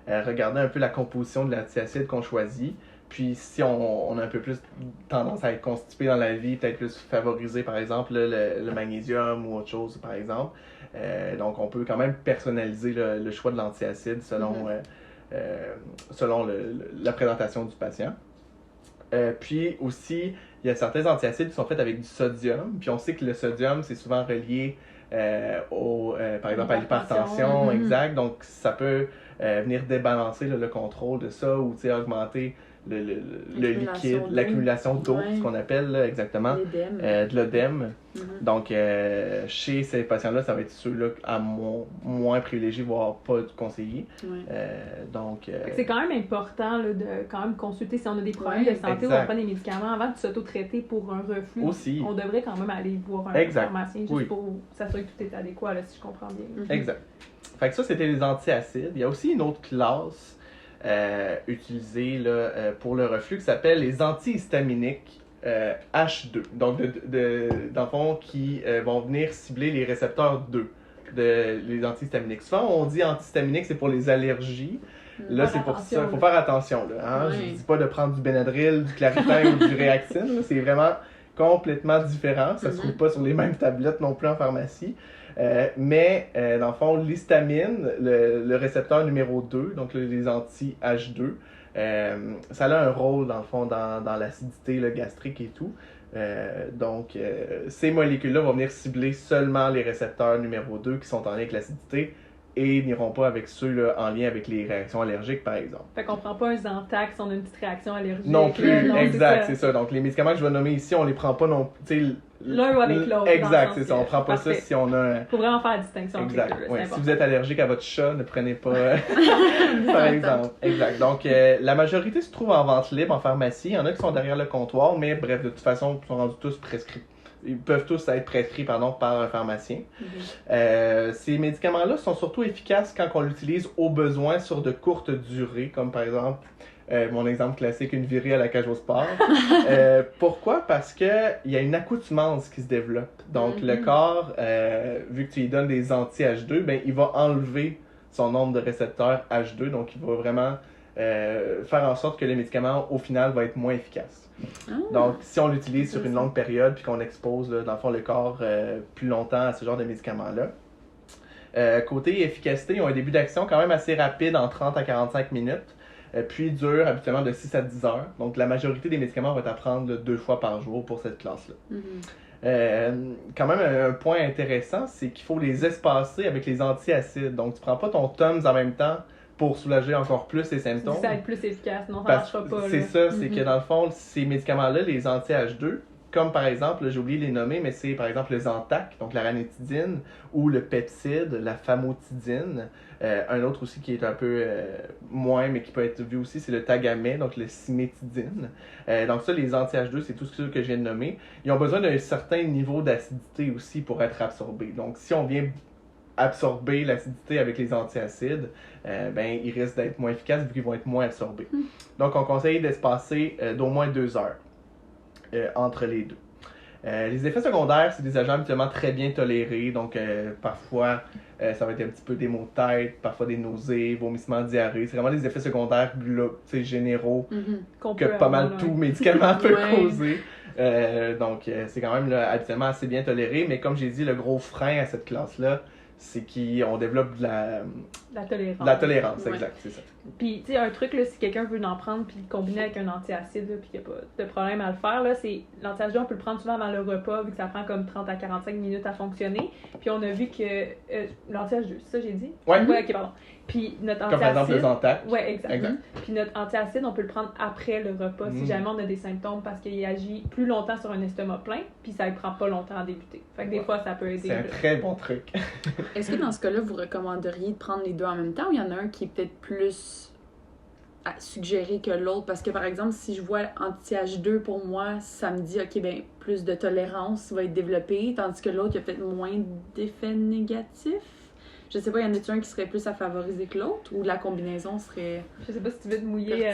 regarder un peu la composition de l'antiacide qu'on choisit. Puis si on a un peu plus tendance à être constipé dans la vie, peut-être plus favoriser par exemple le magnésium ou autre chose par exemple. Donc on peut quand même personnaliser le choix de l'antiacide selon la présentation du patient. Puis aussi, il y a certains antiacides qui sont faits avec du sodium. Puis on sait que le sodium, c'est souvent relié par exemple à l'hypertension, exact. Donc ça peut venir débalancer le contrôle de ça ou augmenter le liquide, l'accumulation d'eau, ce qu'on appelle là, exactement, de l'œdème. Donc, chez ces patients-là, ça va être ceux-là à moins privilégiés, voire pas conseillés. Donc, c'est quand même important là, de quand même consulter si on a des problèmes de santé ou on prend des médicaments avant de s'auto-traiter pour un reflux. Aussi. On devrait quand même aller voir un pharmacien juste pour s'assurer que tout est adéquat, là, si je comprends bien. Exact. Fait que ça, c'était les antiacides. Il y a aussi une autre classe utilisée là, pour le reflux qui s'appelle les antihistaminiques H2, donc dans le fond, qui vont venir cibler les récepteurs 2 les antihistaminiques. Souvent, on dit antihistaminique, c'est pour les allergies. Là, c'est pour ça. Il faut faire attention. Là, hein? Je ne dis pas de prendre du Benadryl, du Claritin ou du Réactine. Là. C'est vraiment complètement différent. Ça ne se trouve pas sur les mêmes tablettes non plus en pharmacie. Mais, dans le fond, l'histamine, le récepteur numéro 2, donc les anti-H2, ça a un rôle, dans le fond, dans l'acidité gastrique et tout. Donc, ces molécules-là vont venir cibler seulement les récepteurs numéro 2 qui sont en lien avec l'acidité et n'iront pas avec ceux là, en lien avec les réactions allergiques, par exemple. Fait qu'on prend pas un Zantac si on a une petite réaction allergique. Non plus, non, exact, c'est ça. Donc, les médicaments que je vais nommer ici, on les prend pas non plus. L'un ou avec l'autre. Exact, c'est ça. On prend pas parfait. Ça si on a. Faut vraiment faire la distinction Exact. entre les deux. Ouais. Si vous êtes allergique à votre chat, ne prenez pas. Par exemple. Exact. Donc, la majorité se trouve en vente libre en pharmacie. Il y en a qui sont derrière le comptoir, mais bref, de toute façon, ils sont rendus tous prescrits. Ils peuvent tous être prescrits par un pharmacien. Ces médicaments-là sont surtout efficaces quand on l'utilise au besoin sur de courtes durées, comme par exemple, mon exemple classique, une virée à la cage au sport. Pourquoi? Parce qu'il y a une accoutumance qui se développe. Donc, le corps, vu que tu lui donnes des anti-H2, ben, il va enlever son nombre de récepteurs H2. Donc, il va vraiment faire en sorte que le médicament, au final, va être moins efficace. Donc, si on l'utilise sur une longue période puis qu'on expose, là, dans le fond, le corps plus longtemps à ce genre de médicaments-là. Côté efficacité, ils ont un début d'action quand même assez rapide, en 30 à 45 minutes, puis dure habituellement de 6 à 10 heures. Donc, la majorité des médicaments vont être à prendre 2 fois par jour pour cette classe-là. Quand même, un point intéressant, c'est qu'il faut les espacer avec les antiacides. Donc, tu prends pas ton Tums en même temps pour soulager encore plus les symptômes. Ça va être plus efficace, non, ça marchera pas. C'est ça, c'est que dans le fond, ces médicaments-là, les anti-H2, comme par exemple, là, j'ai oublié de les nommer, mais c'est par exemple le Zantac, donc la ranitidine, ou le Pepcid, la famotidine. Un autre aussi qui est un peu moins, mais qui peut être vu aussi, c'est le Tagamet, donc le cimétidine. Donc ça, les anti-H2, c'est tout ce que je viens de nommer. Ils ont besoin d'un certain niveau d'acidité aussi pour être absorbés. Donc si on vient absorber l'acidité avec les antiacides, ben, ils risquent d'être moins efficaces vu qu'ils vont être moins absorbés. Donc, on conseille d'espacer d'au moins 2 heures entre les deux. Les effets secondaires, c'est des agents habituellement très bien tolérés. Donc, parfois, ça va être un petit peu des maux de tête, parfois des nausées, vomissements, diarrhée. C'est vraiment des effets secondaires généraux que pas mal tout médicament peut causer. Donc, c'est quand même là, habituellement assez bien toléré. Mais comme j'ai dit, le gros frein à cette classe-là, c'est qu'on développe de la tolérance. La tolérance, exact, c'est ça. Puis, tu sais, un truc, là, si quelqu'un veut en prendre puis le combiner avec un antiacide, là, puis qu'il n'y a pas de problème à le faire, là, c'est l'anti-H2, on peut le prendre souvent avant le repas, vu que ça prend comme 30 à 45 minutes à fonctionner. Puis, on a vu que l'anti-H2, c'est ça j'ai dit? Ouais. Ouais, ok, pardon. Puis, notre antiacide. Comme par exemple le Zantac. Ouais, exact. Puis, notre antiacide, on peut le prendre après le repas, si jamais on a des symptômes, parce qu'il agit plus longtemps sur un estomac plein, puis ça ne prend pas longtemps à débuter. Fait que des fois, ça peut aider. C'est un très bon truc. Est-ce que dans ce cas-là, vous recommanderiez de prendre les deux en même temps ou il y en a un qui est peut-être plus à suggérer que l'autre? Parce que par exemple, si je vois anti-H2 pour moi, ça me dit, ok, ben plus de tolérance va être développée, tandis que l'autre, il y a peut-être moins d'effets négatifs. Je sais pas, y en a-tu un qui serait plus à favoriser que l'autre ou la combinaison serait. Je sais pas si tu veux te mouiller.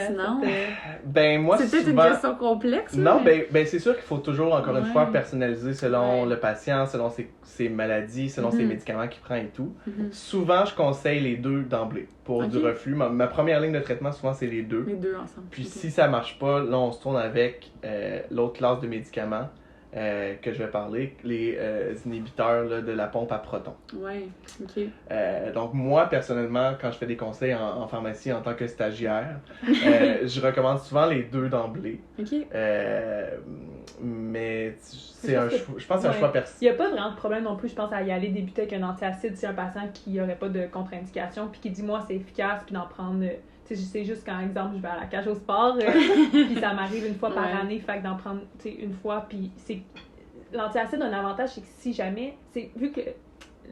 Ben, moi, c'est peut-être souvent... une question complexe. Non, mais... ben c'est sûr qu'il faut toujours, encore une fois, personnaliser selon le patient, selon ses maladies, selon ses médicaments qu'il prend et tout. Souvent, je conseille les deux d'emblée pour du reflux. Ma première ligne de traitement, souvent, c'est les deux. Les deux ensemble. Puis si ça marche pas, là, on se tourne avec l'autre classe de médicaments. Que je vais parler, les inhibiteurs là, de la pompe à protons. Ouais, ok. Donc moi, personnellement, quand je fais des conseils en pharmacie en tant que stagiaire, je recommande souvent les deux d'emblée. Ok. Mais c'est un choix, je pense que c'est un choix personnel. Il n'y a pas vraiment de problème non plus, je pense, à y aller débuter avec un antiacide si un patient qui n'aurait pas de contre-indication, puis qui dit moi c'est efficace, puis d'en prendre... Tu sais, je sais juste quand, exemple, je vais à la cage au sport, puis ça m'arrive une fois par année, fait que d'en prendre, tu sais, une fois, puis c'est... L'antiacide a un avantage, c'est que si jamais... Vu que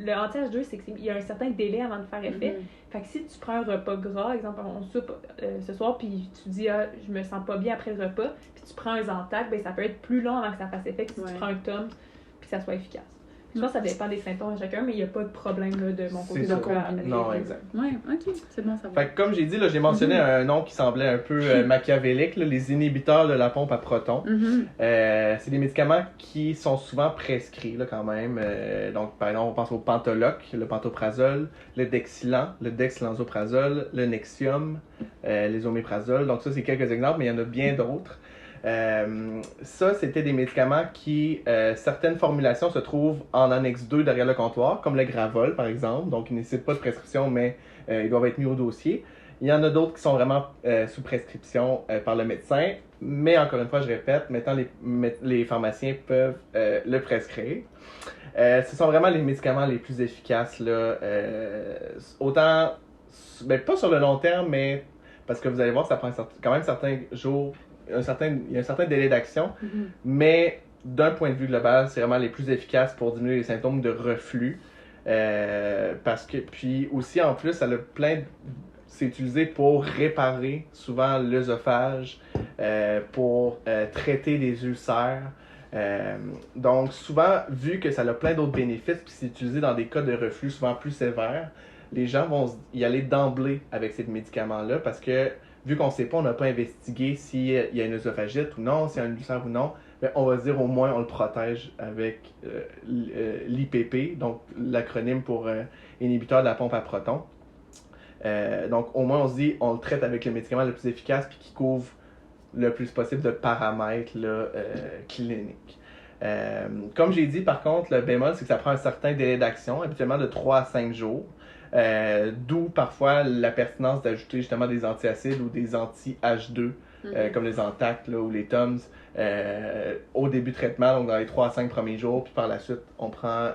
le anti-H2, c'est qu'il y a un certain délai avant de faire effet, fait que si tu prends un repas gras, exemple, on soupe ce soir, puis tu dis, je me sens pas bien après le repas, puis tu prends un Zantac, ben ça peut être plus long avant que ça fasse effet que si tu prends un Tums, puis que ça soit efficace. Je pense que ça dépend des symptômes à chacun, mais il n'y a pas de problème là, de mon côté. C'est ça. Donc, Non, exact. Ouais, ok, c'est bon, ça va. Fait que comme j'ai dit, là, j'ai mentionné un nom qui semblait un peu machiavélique, là, les inhibiteurs de la pompe à protons. C'est des médicaments qui sont souvent prescrits là, quand même. Donc, par exemple, on pense au Pentoloc, le pantoprazole, le Dexilan, le dexlansoprazole, le Nexium, les oméprazole. Donc ça, c'est quelques exemples, mais il y en a bien d'autres. Ça, c'était des médicaments qui, certaines formulations se trouvent en annexe 2 derrière le comptoir, comme le Gravol par exemple, donc ils ne nécessitent pas de prescription, mais ils doivent être mis au dossier. Il y en a d'autres qui sont vraiment sous prescription par le médecin, mais encore une fois, je répète, maintenant les pharmaciens peuvent le prescrire. Ce sont vraiment les médicaments les plus efficaces, là, autant, ben, pas sur le long terme, mais parce que vous allez voir, ça prend quand même certains jours. Il y a un certain délai d'action, mais d'un point de vue global, c'est vraiment les plus efficaces pour diminuer les symptômes de reflux. Parce que, puis aussi, en plus, ça a c'est utilisé pour réparer souvent l'œsophage, pour traiter les ulcères. Donc, souvent, vu que ça a plein d'autres bénéfices, puis c'est utilisé dans des cas de reflux souvent plus sévères, les gens vont y aller d'emblée avec ces médicaments-là parce que vu qu'on ne sait pas, on n'a pas investigué s'il y a une œsophagite ou non, s'il y a un ulcère ou non, bien, on va se dire au moins on le protège avec l'IPP, donc l'acronyme pour inhibiteur de la pompe à protons. Donc au moins on se dit on le traite avec le médicament le plus efficace puis qui couvre le plus possible de paramètres là, cliniques. Comme j'ai dit, par contre, le bémol, c'est que ça prend un certain délai d'action, habituellement de 3 à 5 jours. D'où parfois la pertinence d'ajouter justement des antiacides ou des anti-H2, comme les Antac là, ou les Tums, au début de traitement, donc dans les 3 à 5 premiers jours, puis par la suite, on prend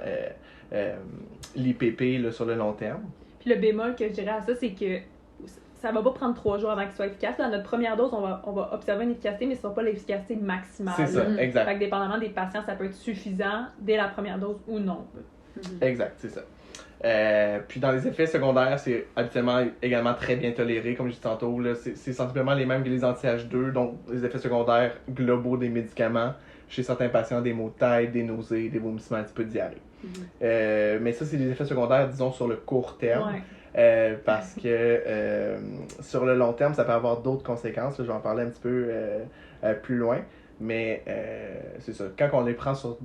l'IPP là, sur le long terme. Puis le bémol que je dirais à ça, c'est que ça va pas prendre 3 jours avant qu'il soit efficace. Dans notre première dose, on va observer une efficacité, mais ce sera pas l'efficacité maximale. C'est ça, exact. Fait que dépendamment des patients, ça peut être suffisant dès la première dose ou non. Exact, c'est ça. Puis dans les effets secondaires, c'est habituellement également très bien toléré, comme je disais tantôt. Là, c'est sensiblement les mêmes que les anti-H2, donc les effets secondaires globaux des médicaments. Chez certains patients, des maux de tête, des nausées, des vomissements, un petit peu de diarrhée. Mais ça, c'est des effets secondaires, disons, sur le court terme. Ouais. Parce que sur le long terme, ça peut avoir d'autres conséquences. Là, je vais en parler un petit peu plus loin. Mais c'est ça. Quand on les prend sur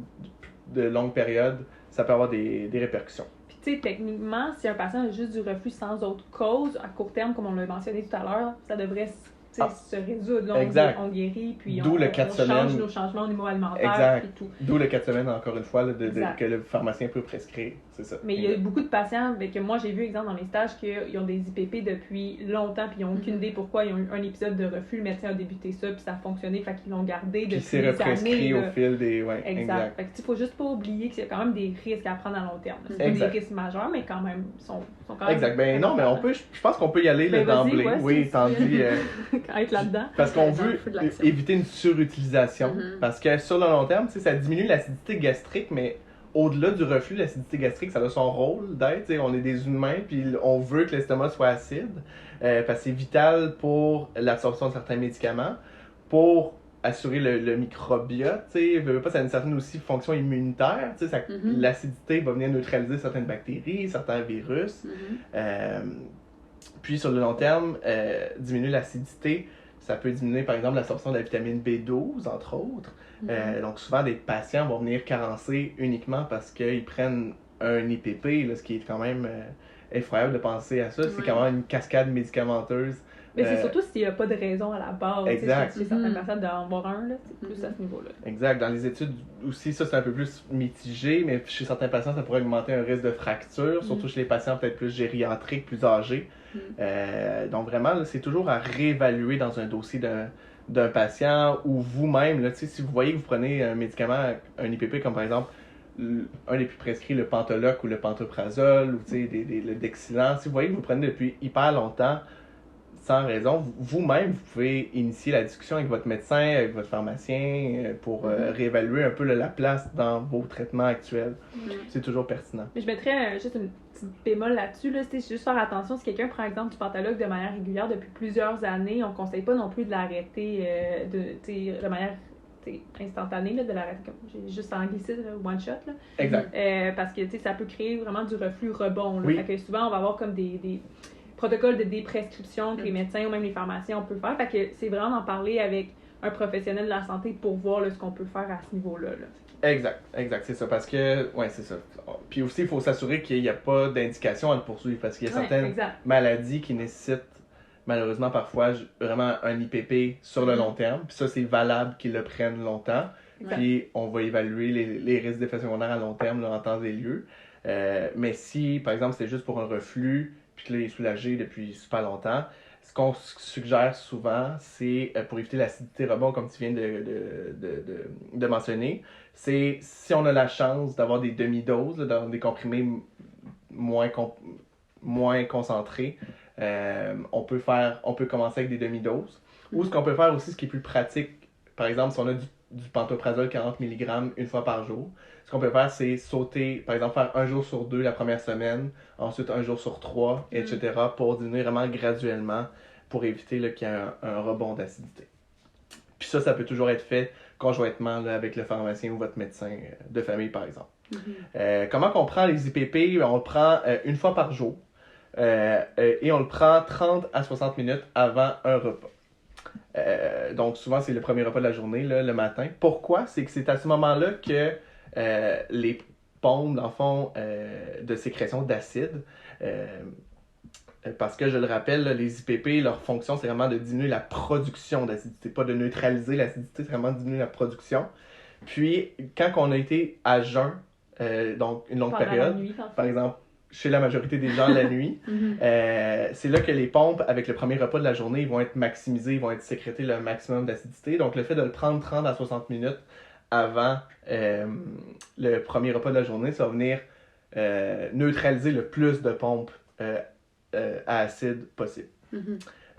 de longues périodes, ça peut avoir des répercussions. Puis tu sais, techniquement, si un patient a juste du reflux sans autre cause, à court terme, comme on l'a mentionné tout à l'heure, ça devrait se résoudre. Là, on guérit, puis on change nos changements au niveau alimentaire, puis tout. D'où le 4 semaines, encore une fois, là, que le pharmacien peut prescrire. C'est ça. Mais il y a beaucoup de patients que moi j'ai vu, exemple, dans mes stages, qu'ils ont des IPP depuis longtemps, puis ils n'ont aucune idée pourquoi ils ont eu un épisode de reflux. Le médecin a débuté ça, puis ça a fonctionné, fait qu'ils l'ont gardé depuis des années. Puis c'est represcrit au fil des... Ouais, exact. Fait que il faut juste pas oublier qu'il y a quand même des risques à prendre à long terme. C'est pas des risques majeurs, mais quand même, sont quand même... Exact. Ben non, mais je pense qu'on peut y aller d'emblée. Ouais, oui, tandis... être là-dedans. Parce qu'on veut éviter une surutilisation. Parce que sur le long terme, ça diminue l'acidité gastrique, mais au-delà du reflux, l'acidité gastrique, ça a son rôle d'être. On est des humains, puis on veut que l'estomac soit acide. Parce que c'est vital pour l'absorption de certains médicaments, pour assurer le microbiote. Ça a une certaine aussi fonction immunitaire. L'acidité va venir neutraliser certaines bactéries, certains virus. Puis sur le long terme, diminuer l'acidité, ça peut diminuer par exemple l'absorption de la vitamine B12, entre autres. Donc souvent, des patients vont venir carencer uniquement parce qu'ils prennent un IPP, là, ce qui est quand même effroyable de penser à ça. C'est quand même une cascade médicamenteuse. Mais c'est surtout s'il n'y a pas de raison à la base. Exact. Chez certaines personnes d'en avoir un, là, c'est plus à ce niveau-là. Exact. Dans les études aussi, ça c'est un peu plus mitigé, mais chez certains patients, ça pourrait augmenter un risque de fracture, surtout chez les patients peut-être plus gériatriques, plus âgés. Donc vraiment, là, c'est toujours à réévaluer dans un dossier d'un patient ou vous-même. Là, si vous voyez que vous prenez un médicament, un IPP comme par exemple un des plus prescrits, le Pentoloc ou le pantoprazole ou le Dexilan, si vous voyez que vous prenez depuis hyper longtemps, sans raison, vous-même, vous pouvez initier la discussion avec votre médecin, avec votre pharmacien pour réévaluer un peu la place dans vos traitements actuels. C'est toujours pertinent. Mais je mettrais juste une petite bémol là-dessus. Là, c'est juste faire attention. Si quelqu'un prend exemple du Pentoloc de manière régulière depuis plusieurs années, on ne conseille pas non plus de l'arrêter de manière instantanée là, de l'arrêter, comme j'ai juste anglicé one shot. Là. Exact. Parce que ça peut créer vraiment du reflux rebond. Là. Oui. Fait que souvent, on va avoir comme des protocoles de déprescription que les médecins ou même les pharmaciens on peut faire. Fait que c'est vraiment d'en parler avec un professionnel de la santé pour voir là, ce qu'on peut faire à ce niveau-là. Là. Exact, c'est ça. Parce que, ouais, c'est ça. Puis aussi, il faut s'assurer qu'il n'y a pas d'indication à le poursuivre parce qu'il y a certaines maladies qui nécessitent malheureusement parfois vraiment un IPP sur le long terme. Puis ça, c'est valable qu'ils le prennent longtemps. Puis on va évaluer les risques d'effets secondaires à long terme là, en temps et lieu. Mais si, par exemple, c'est juste pour un reflux, puis que là, il est soulagé depuis super longtemps, ce qu'on suggère souvent, c'est pour éviter l'acidité rebond, comme tu viens de mentionner, c'est si on a la chance d'avoir des demi-doses, là, des comprimés moins concentrés, on peut commencer avec des demi-doses. Ou ce qu'on peut faire aussi, ce qui est plus pratique, par exemple, si on a du pantoprazole 40 mg une fois par jour, ce qu'on peut faire, c'est sauter, par exemple, faire 1 jour sur 2 la première semaine, ensuite 1 jour sur 3, etc., pour diminuer vraiment graduellement pour éviter là, qu'il y ait un rebond d'acidité. Puis ça peut toujours être fait conjointement là, avec le pharmacien ou votre médecin de famille, par exemple. Comment on prend les IPP? On le prend une fois par jour et on le prend 30 à 60 minutes avant un repas. Donc souvent c'est le premier repas de la journée là, le matin. Pourquoi? C'est que c'est à ce moment-là que les pompes dans le fond de sécrétion d'acide parce que je le rappelle là, les IPP leur fonction c'est vraiment de diminuer la production d'acidité, pas de neutraliser l'acidité, c'est vraiment de diminuer la production. Puis quand on a été à jeun donc une longue période, nuit, par exemple chez la majorité des gens la nuit, c'est là que les pompes, avec le premier repas de la journée, ils vont être maximisés, ils vont être sécrétés le maximum d'acidité. Donc, le fait de le prendre 30 à 60 minutes avant le premier repas de la journée, ça va venir neutraliser le plus de pompes à acide possible.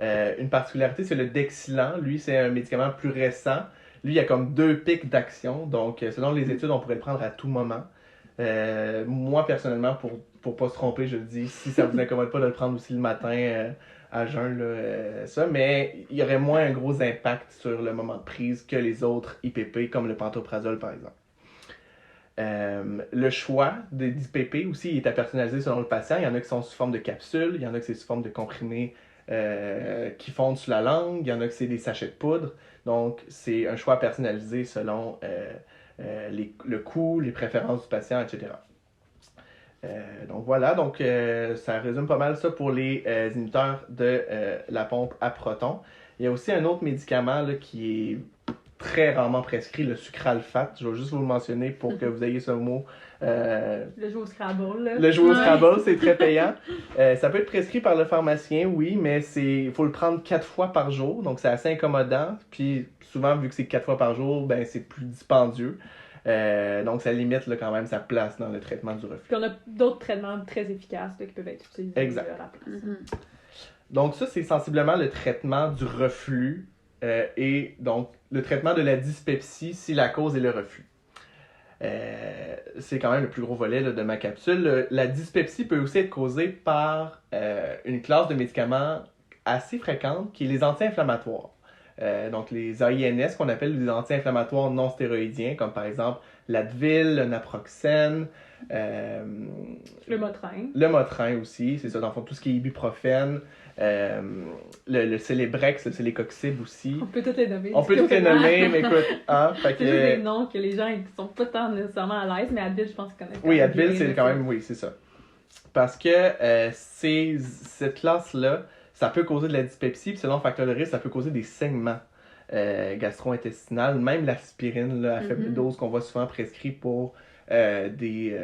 Une particularité, c'est le Dexilant. Lui, c'est un médicament plus récent. Lui, il y a comme 2 pics d'action. Donc, selon les études, on pourrait le prendre à tout moment. Moi, personnellement, pour pas se tromper, je le dis, si ça vous incommode pas de le prendre aussi le matin à jeun, là, ça, mais il y aurait moins un gros impact sur le moment de prise que les autres IPP, comme le pantoprazole, par exemple. Le choix des IPP aussi il est à personnaliser selon le patient. Il y en a qui sont sous forme de capsules, il y en a qui c'est sous forme de comprimés qui fondent sur la langue, il y en a qui c'est des sachets de poudre. Donc, c'est un choix personnalisé selon le coût, les préférences du patient, etc. Donc voilà, ça résume pas mal ça pour les inhibiteurs de la pompe à protons. Il y a aussi un autre médicament là, qui est très rarement prescrit, le sucralfate. Je vais juste vous le mentionner pour que vous ayez ce mot. Le jeu au Scrabble. Là. Le jeu au Scrabble, c'est très payant. Ça peut être prescrit par le pharmacien, oui, mais il faut le prendre 4 fois par jour, donc c'est assez incommodant. Puis souvent, vu que c'est 4 fois par jour, ben, c'est plus dispendieux. Donc ça limite là, quand même sa place dans le traitement du reflux. Puis on a d'autres traitements très efficaces là, qui peuvent être utilisés exact. À la place. Donc ça, c'est sensiblement le traitement du reflux et donc le traitement de la dyspepsie si la cause est le reflux. C'est quand même le plus gros volet là, de ma capsule. La dyspepsie peut aussi être causée par une classe de médicaments assez fréquente qui est les anti-inflammatoires. Donc les AINS qu'on appelle les anti-inflammatoires non stéroïdiens, comme par exemple l'Advil, le Naproxène, le Motrin. Le Motrin aussi, c'est ça, dans le fond, tout ce qui est ibuprofène, le Celebrex, le Celecoxib aussi. On peut tous les nommer. On peut tous les nommer, mais écoute, fait c'est juste des noms que les gens ils sont pas tant nécessairement à l'aise, mais Advil, je pense qu'ils connaissent. Oui, Advil, c'est quand même, oui, c'est ça. Parce que cette classe-là, ça peut causer de la dyspepsie, puis selon le facteur de risque, ça peut causer des saignements gastro-intestinaux, même l'aspirine là, à faible dose qu'on voit souvent prescrit pour des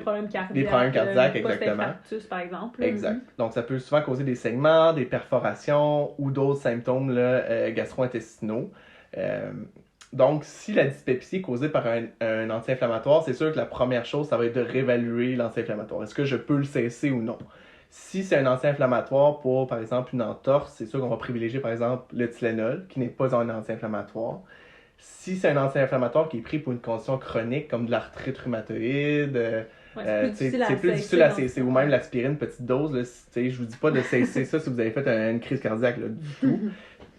problèmes cardiaques. Des problèmes cardiaques, exactement. Post-infarctus, par exemple. Exact. Donc, ça peut souvent causer des saignements, des perforations ou d'autres symptômes là, gastro-intestinaux. Donc, si la dyspepsie est causée par un anti-inflammatoire, c'est sûr que la première chose, ça va être de réévaluer l'anti-inflammatoire. Est-ce que je peux le cesser ou non? Si c'est un anti-inflammatoire pour, par exemple, une entorse, c'est sûr qu'on va privilégier, par exemple, le Tylenol, qui n'est pas un anti-inflammatoire. Si c'est un anti-inflammatoire qui est pris pour une condition chronique, comme de l'arthrite rhumatoïde, c'est plus difficile à cesser, ou même l'aspirine, petite dose, là, je vous dis pas de cesser ça si vous avez fait une crise cardiaque, là, du tout.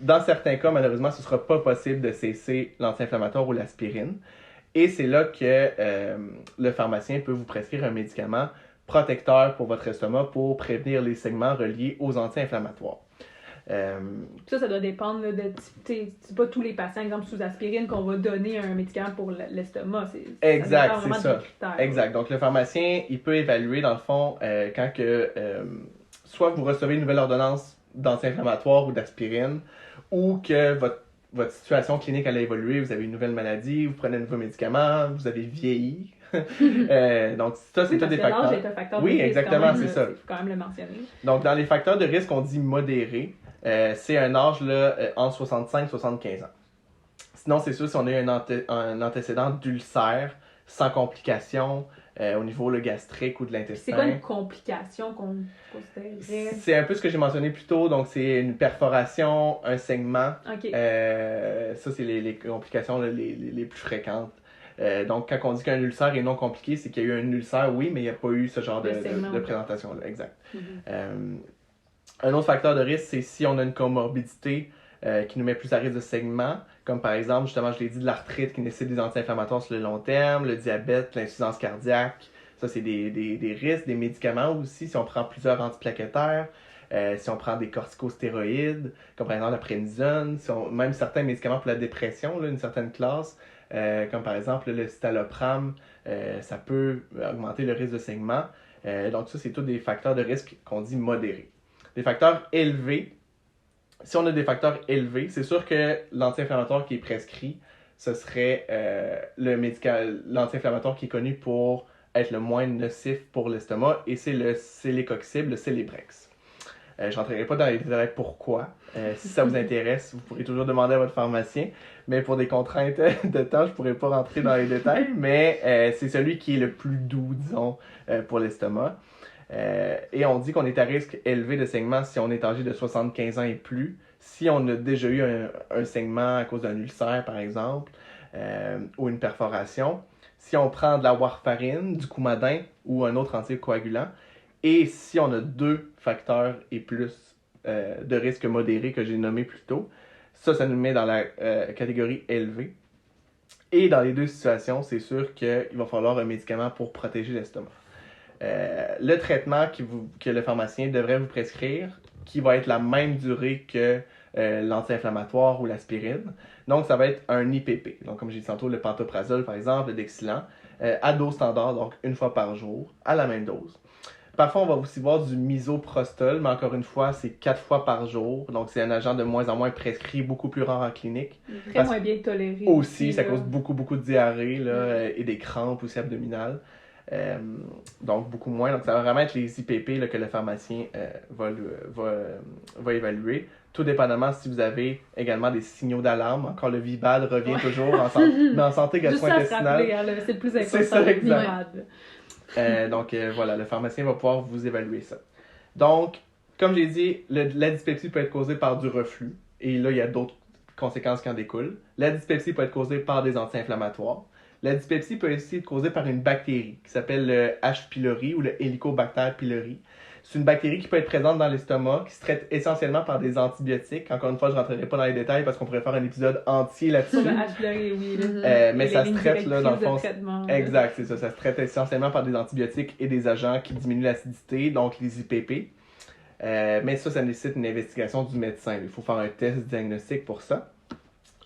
dans certains cas, malheureusement, ce ne sera pas possible de cesser l'anti-inflammatoire ou l'aspirine. Et c'est là que le pharmacien peut vous prescrire un médicament protecteur pour votre estomac pour prévenir les segments reliés aux anti-inflammatoires. Ça doit dépendre là, c'est pas tous les patients, exemple sous aspirine, qu'on va donner un médicament pour l'estomac. Exact, c'est ça. Exact. Donc le pharmacien, il peut évaluer dans le fond quand que soit vous recevez une nouvelle ordonnance d'anti-inflammatoire ou d'aspirine, ou que votre situation clinique elle a évolué, vous avez une nouvelle maladie, vous prenez un nouveau médicament, vous avez vieilli. Donc ça, c'est tous des facteurs. L'âge est un facteur de risque. Oui, exactement, même, c'est ça. Il faut quand même le mentionner. Donc dans les facteurs de risque, on dit modéré. C'est un âge là, entre 65 et 75 ans. Sinon, c'est sûr, si on a eu un antécédent d'ulcère sans complications au niveau gastrique ou de l'intestin. C'est quoi une complication qu'on considérerait? C'est un peu ce que j'ai mentionné plus tôt. Donc, c'est une perforation, un saignement. Okay. Ça, c'est les complications les plus fréquentes. Donc, quand on dit qu'un ulcère est non compliqué, c'est qu'il y a eu un ulcère, oui, mais il n'y a pas eu ce genre de présentation-là. Exact. Mm-hmm. Un autre facteur de risque, c'est si on a une comorbidité qui nous met plus à risque de saignement, comme par exemple, justement, je l'ai dit, de l'arthrite qui nécessite des anti-inflammatoires sur le long terme, le diabète, l'insuffisance cardiaque. Ça, c'est des risques, des médicaments aussi, si on prend plusieurs antiplaquettaires, si on prend des corticostéroïdes, comme par exemple la prénisone, même certains médicaments pour la dépression, là, une certaine classe, comme par exemple le citalopram, ça peut augmenter le risque de saignement. Donc ça, c'est tous des facteurs de risque qu'on dit modérés. Des facteurs élevés, si on a des facteurs élevés, c'est sûr que l'anti-inflammatoire qui est prescrit, ce serait l'anti-inflammatoire qui est connu pour être le moins nocif pour l'estomac, et c'est le célécoxib, le Celebrex. Je ne rentrerai pas dans les détails pourquoi. Si ça vous intéresse, vous pourrez toujours demander à votre pharmacien, mais pour des contraintes de temps, je ne pourrai pas rentrer dans les détails, mais c'est celui qui est le plus doux, disons, pour l'estomac. Et on dit qu'on est à risque élevé de saignement si on est âgé de 75 ans et plus, si on a déjà eu un saignement à cause d'un ulcère, par exemple, ou une perforation, si on prend de la warfarine, du coumadin ou un autre anticoagulant, et si on a 2 facteurs et plus de risque modéré que j'ai nommé plus tôt, ça nous met dans la catégorie élevée. Et dans les 2 situations, c'est sûr qu'il va falloir un médicament pour protéger l'estomac. Le traitement que le pharmacien devrait vous prescrire, qui va être la même durée que l'anti-inflammatoire ou l'aspirine. Donc, ça va être un IPP. Donc, comme j'ai dit tantôt, le pantoprazole, par exemple, le Dexilan, à dose standard, donc 1 fois par jour, à la même dose. Parfois, on va aussi voir du misoprostol, mais encore une fois, c'est 4 fois par jour. Donc, c'est un agent de moins en moins prescrit, beaucoup plus rare en clinique. Très moins bien toléré. Aussi, ça cause beaucoup de diarrhée là, et des crampes aussi abdominales. Donc, beaucoup moins. Donc, ça va vraiment être les IPP là, que le pharmacien va évaluer. Tout dépendamment si vous avez également des signaux d'alarme. Encore, le VIBAD revient toujours, mais en santé gastro-intestinale. Juste à se rappeler, c'est le plus important. C'est ça, exact. VIBAD. Donc, voilà, le pharmacien va pouvoir vous évaluer ça. Donc, comme j'ai dit, la dyspepsie peut être causée par du reflux. Et là, il y a d'autres conséquences qui en découlent. La dyspepsie peut être causée par des anti-inflammatoires. La dyspepsie peut aussi être causée par une bactérie qui s'appelle le H. pylori ou le Helicobacter pylori. C'est une bactérie qui peut être présente dans l'estomac, qui se traite essentiellement par des antibiotiques. Encore une fois, je ne rentrerai pas dans les détails parce qu'on pourrait faire un épisode entier là-dessus. Sur le H. pylori, oui. Mais ça se traite là, dans le fond. Exact, c'est ça. Ça se traite essentiellement par des antibiotiques et des agents qui diminuent l'acidité, donc les IPP. Mais ça nécessite une investigation du médecin. Il faut faire un test diagnostique pour ça.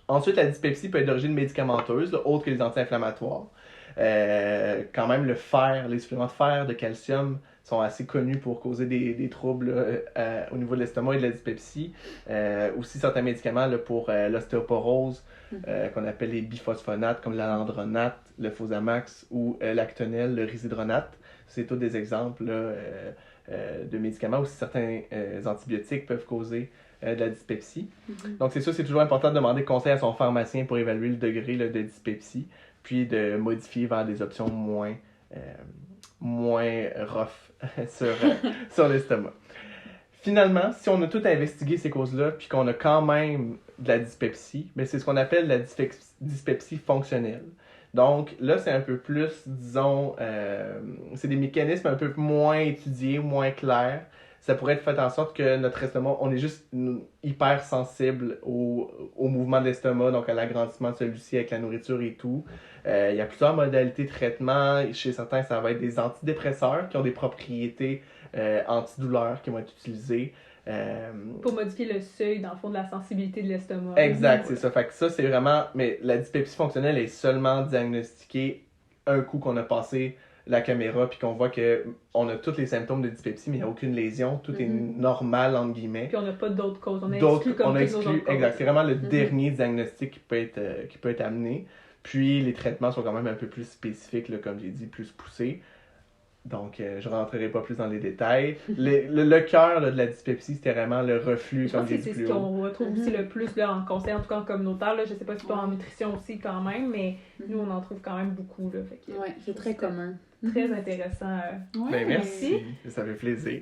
Ensuite, la dyspepsie peut être d'origine médicamenteuse, là, autre que les anti-inflammatoires. Quand même, le fer, les suppléments de fer, de calcium sont assez connus pour causer des troubles au niveau de l'estomac et de la dyspepsie. Aussi, certains médicaments là, pour l'ostéoporose, qu'on appelle les biphosphonates, comme l'alendronate, le Fosamax ou l'Actonel, le risidronate. C'est tous des exemples là, de médicaments. Aussi, certains antibiotiques peuvent causer de la dyspepsie. Donc, c'est toujours important de demander conseil à son pharmacien pour évaluer le degré là, de dyspepsie, puis de modifier vers des options moins rough sur l'estomac. Finalement, si on a tout investigué ces causes-là, puis qu'on a quand même de la dyspepsie, mais c'est ce qu'on appelle la dyspepsie fonctionnelle. Donc là, c'est un peu plus, disons, c'est des mécanismes un peu moins étudiés, moins clairs. ça pourrait être fait en sorte que notre estomac, on est juste hyper sensible au mouvement de l'estomac, donc à l'agrandissement de celui-ci avec la nourriture et tout. Il y a plusieurs modalités de traitement. Chez certains, ça va être des antidépresseurs qui ont des propriétés antidouleurs qui vont être utilisées. Pour modifier le seuil, dans le fond, de la sensibilité de l'estomac. Exact, c'est ça. Fait que ça, c'est vraiment... Mais la dyspepsie fonctionnelle est seulement diagnostiquée un coup qu'on a passé la caméra puis qu'on voit qu'on a tous les symptômes de dyspepsie, mais il n'y a aucune lésion. Tout est normal, entre guillemets. Puis on n'a pas d'autres causes. On a D'autres, exclu comme on a toutes nos exclu, autres causes. exact. C'est vraiment le dernier diagnostic qui peut être amené. Puis les traitements sont quand même un peu plus spécifiques, là, comme j'ai dit, plus poussés. Donc, je ne rentrerai pas plus dans les détails. Le cœur là, de la dyspepsie, c'était vraiment le reflux, Je comme pense j'ai que dit c'est plus ce haut. qu'on retrouve aussi le plus là, en conseil, en tout cas en communautaire. Là. Je sais pas si toi en nutrition aussi quand même, mais nous on en trouve quand même beaucoup. Là, fait que, Ouais, c'est très commun. Très intéressant. Ouais. Ben, merci. Ça fait plaisir.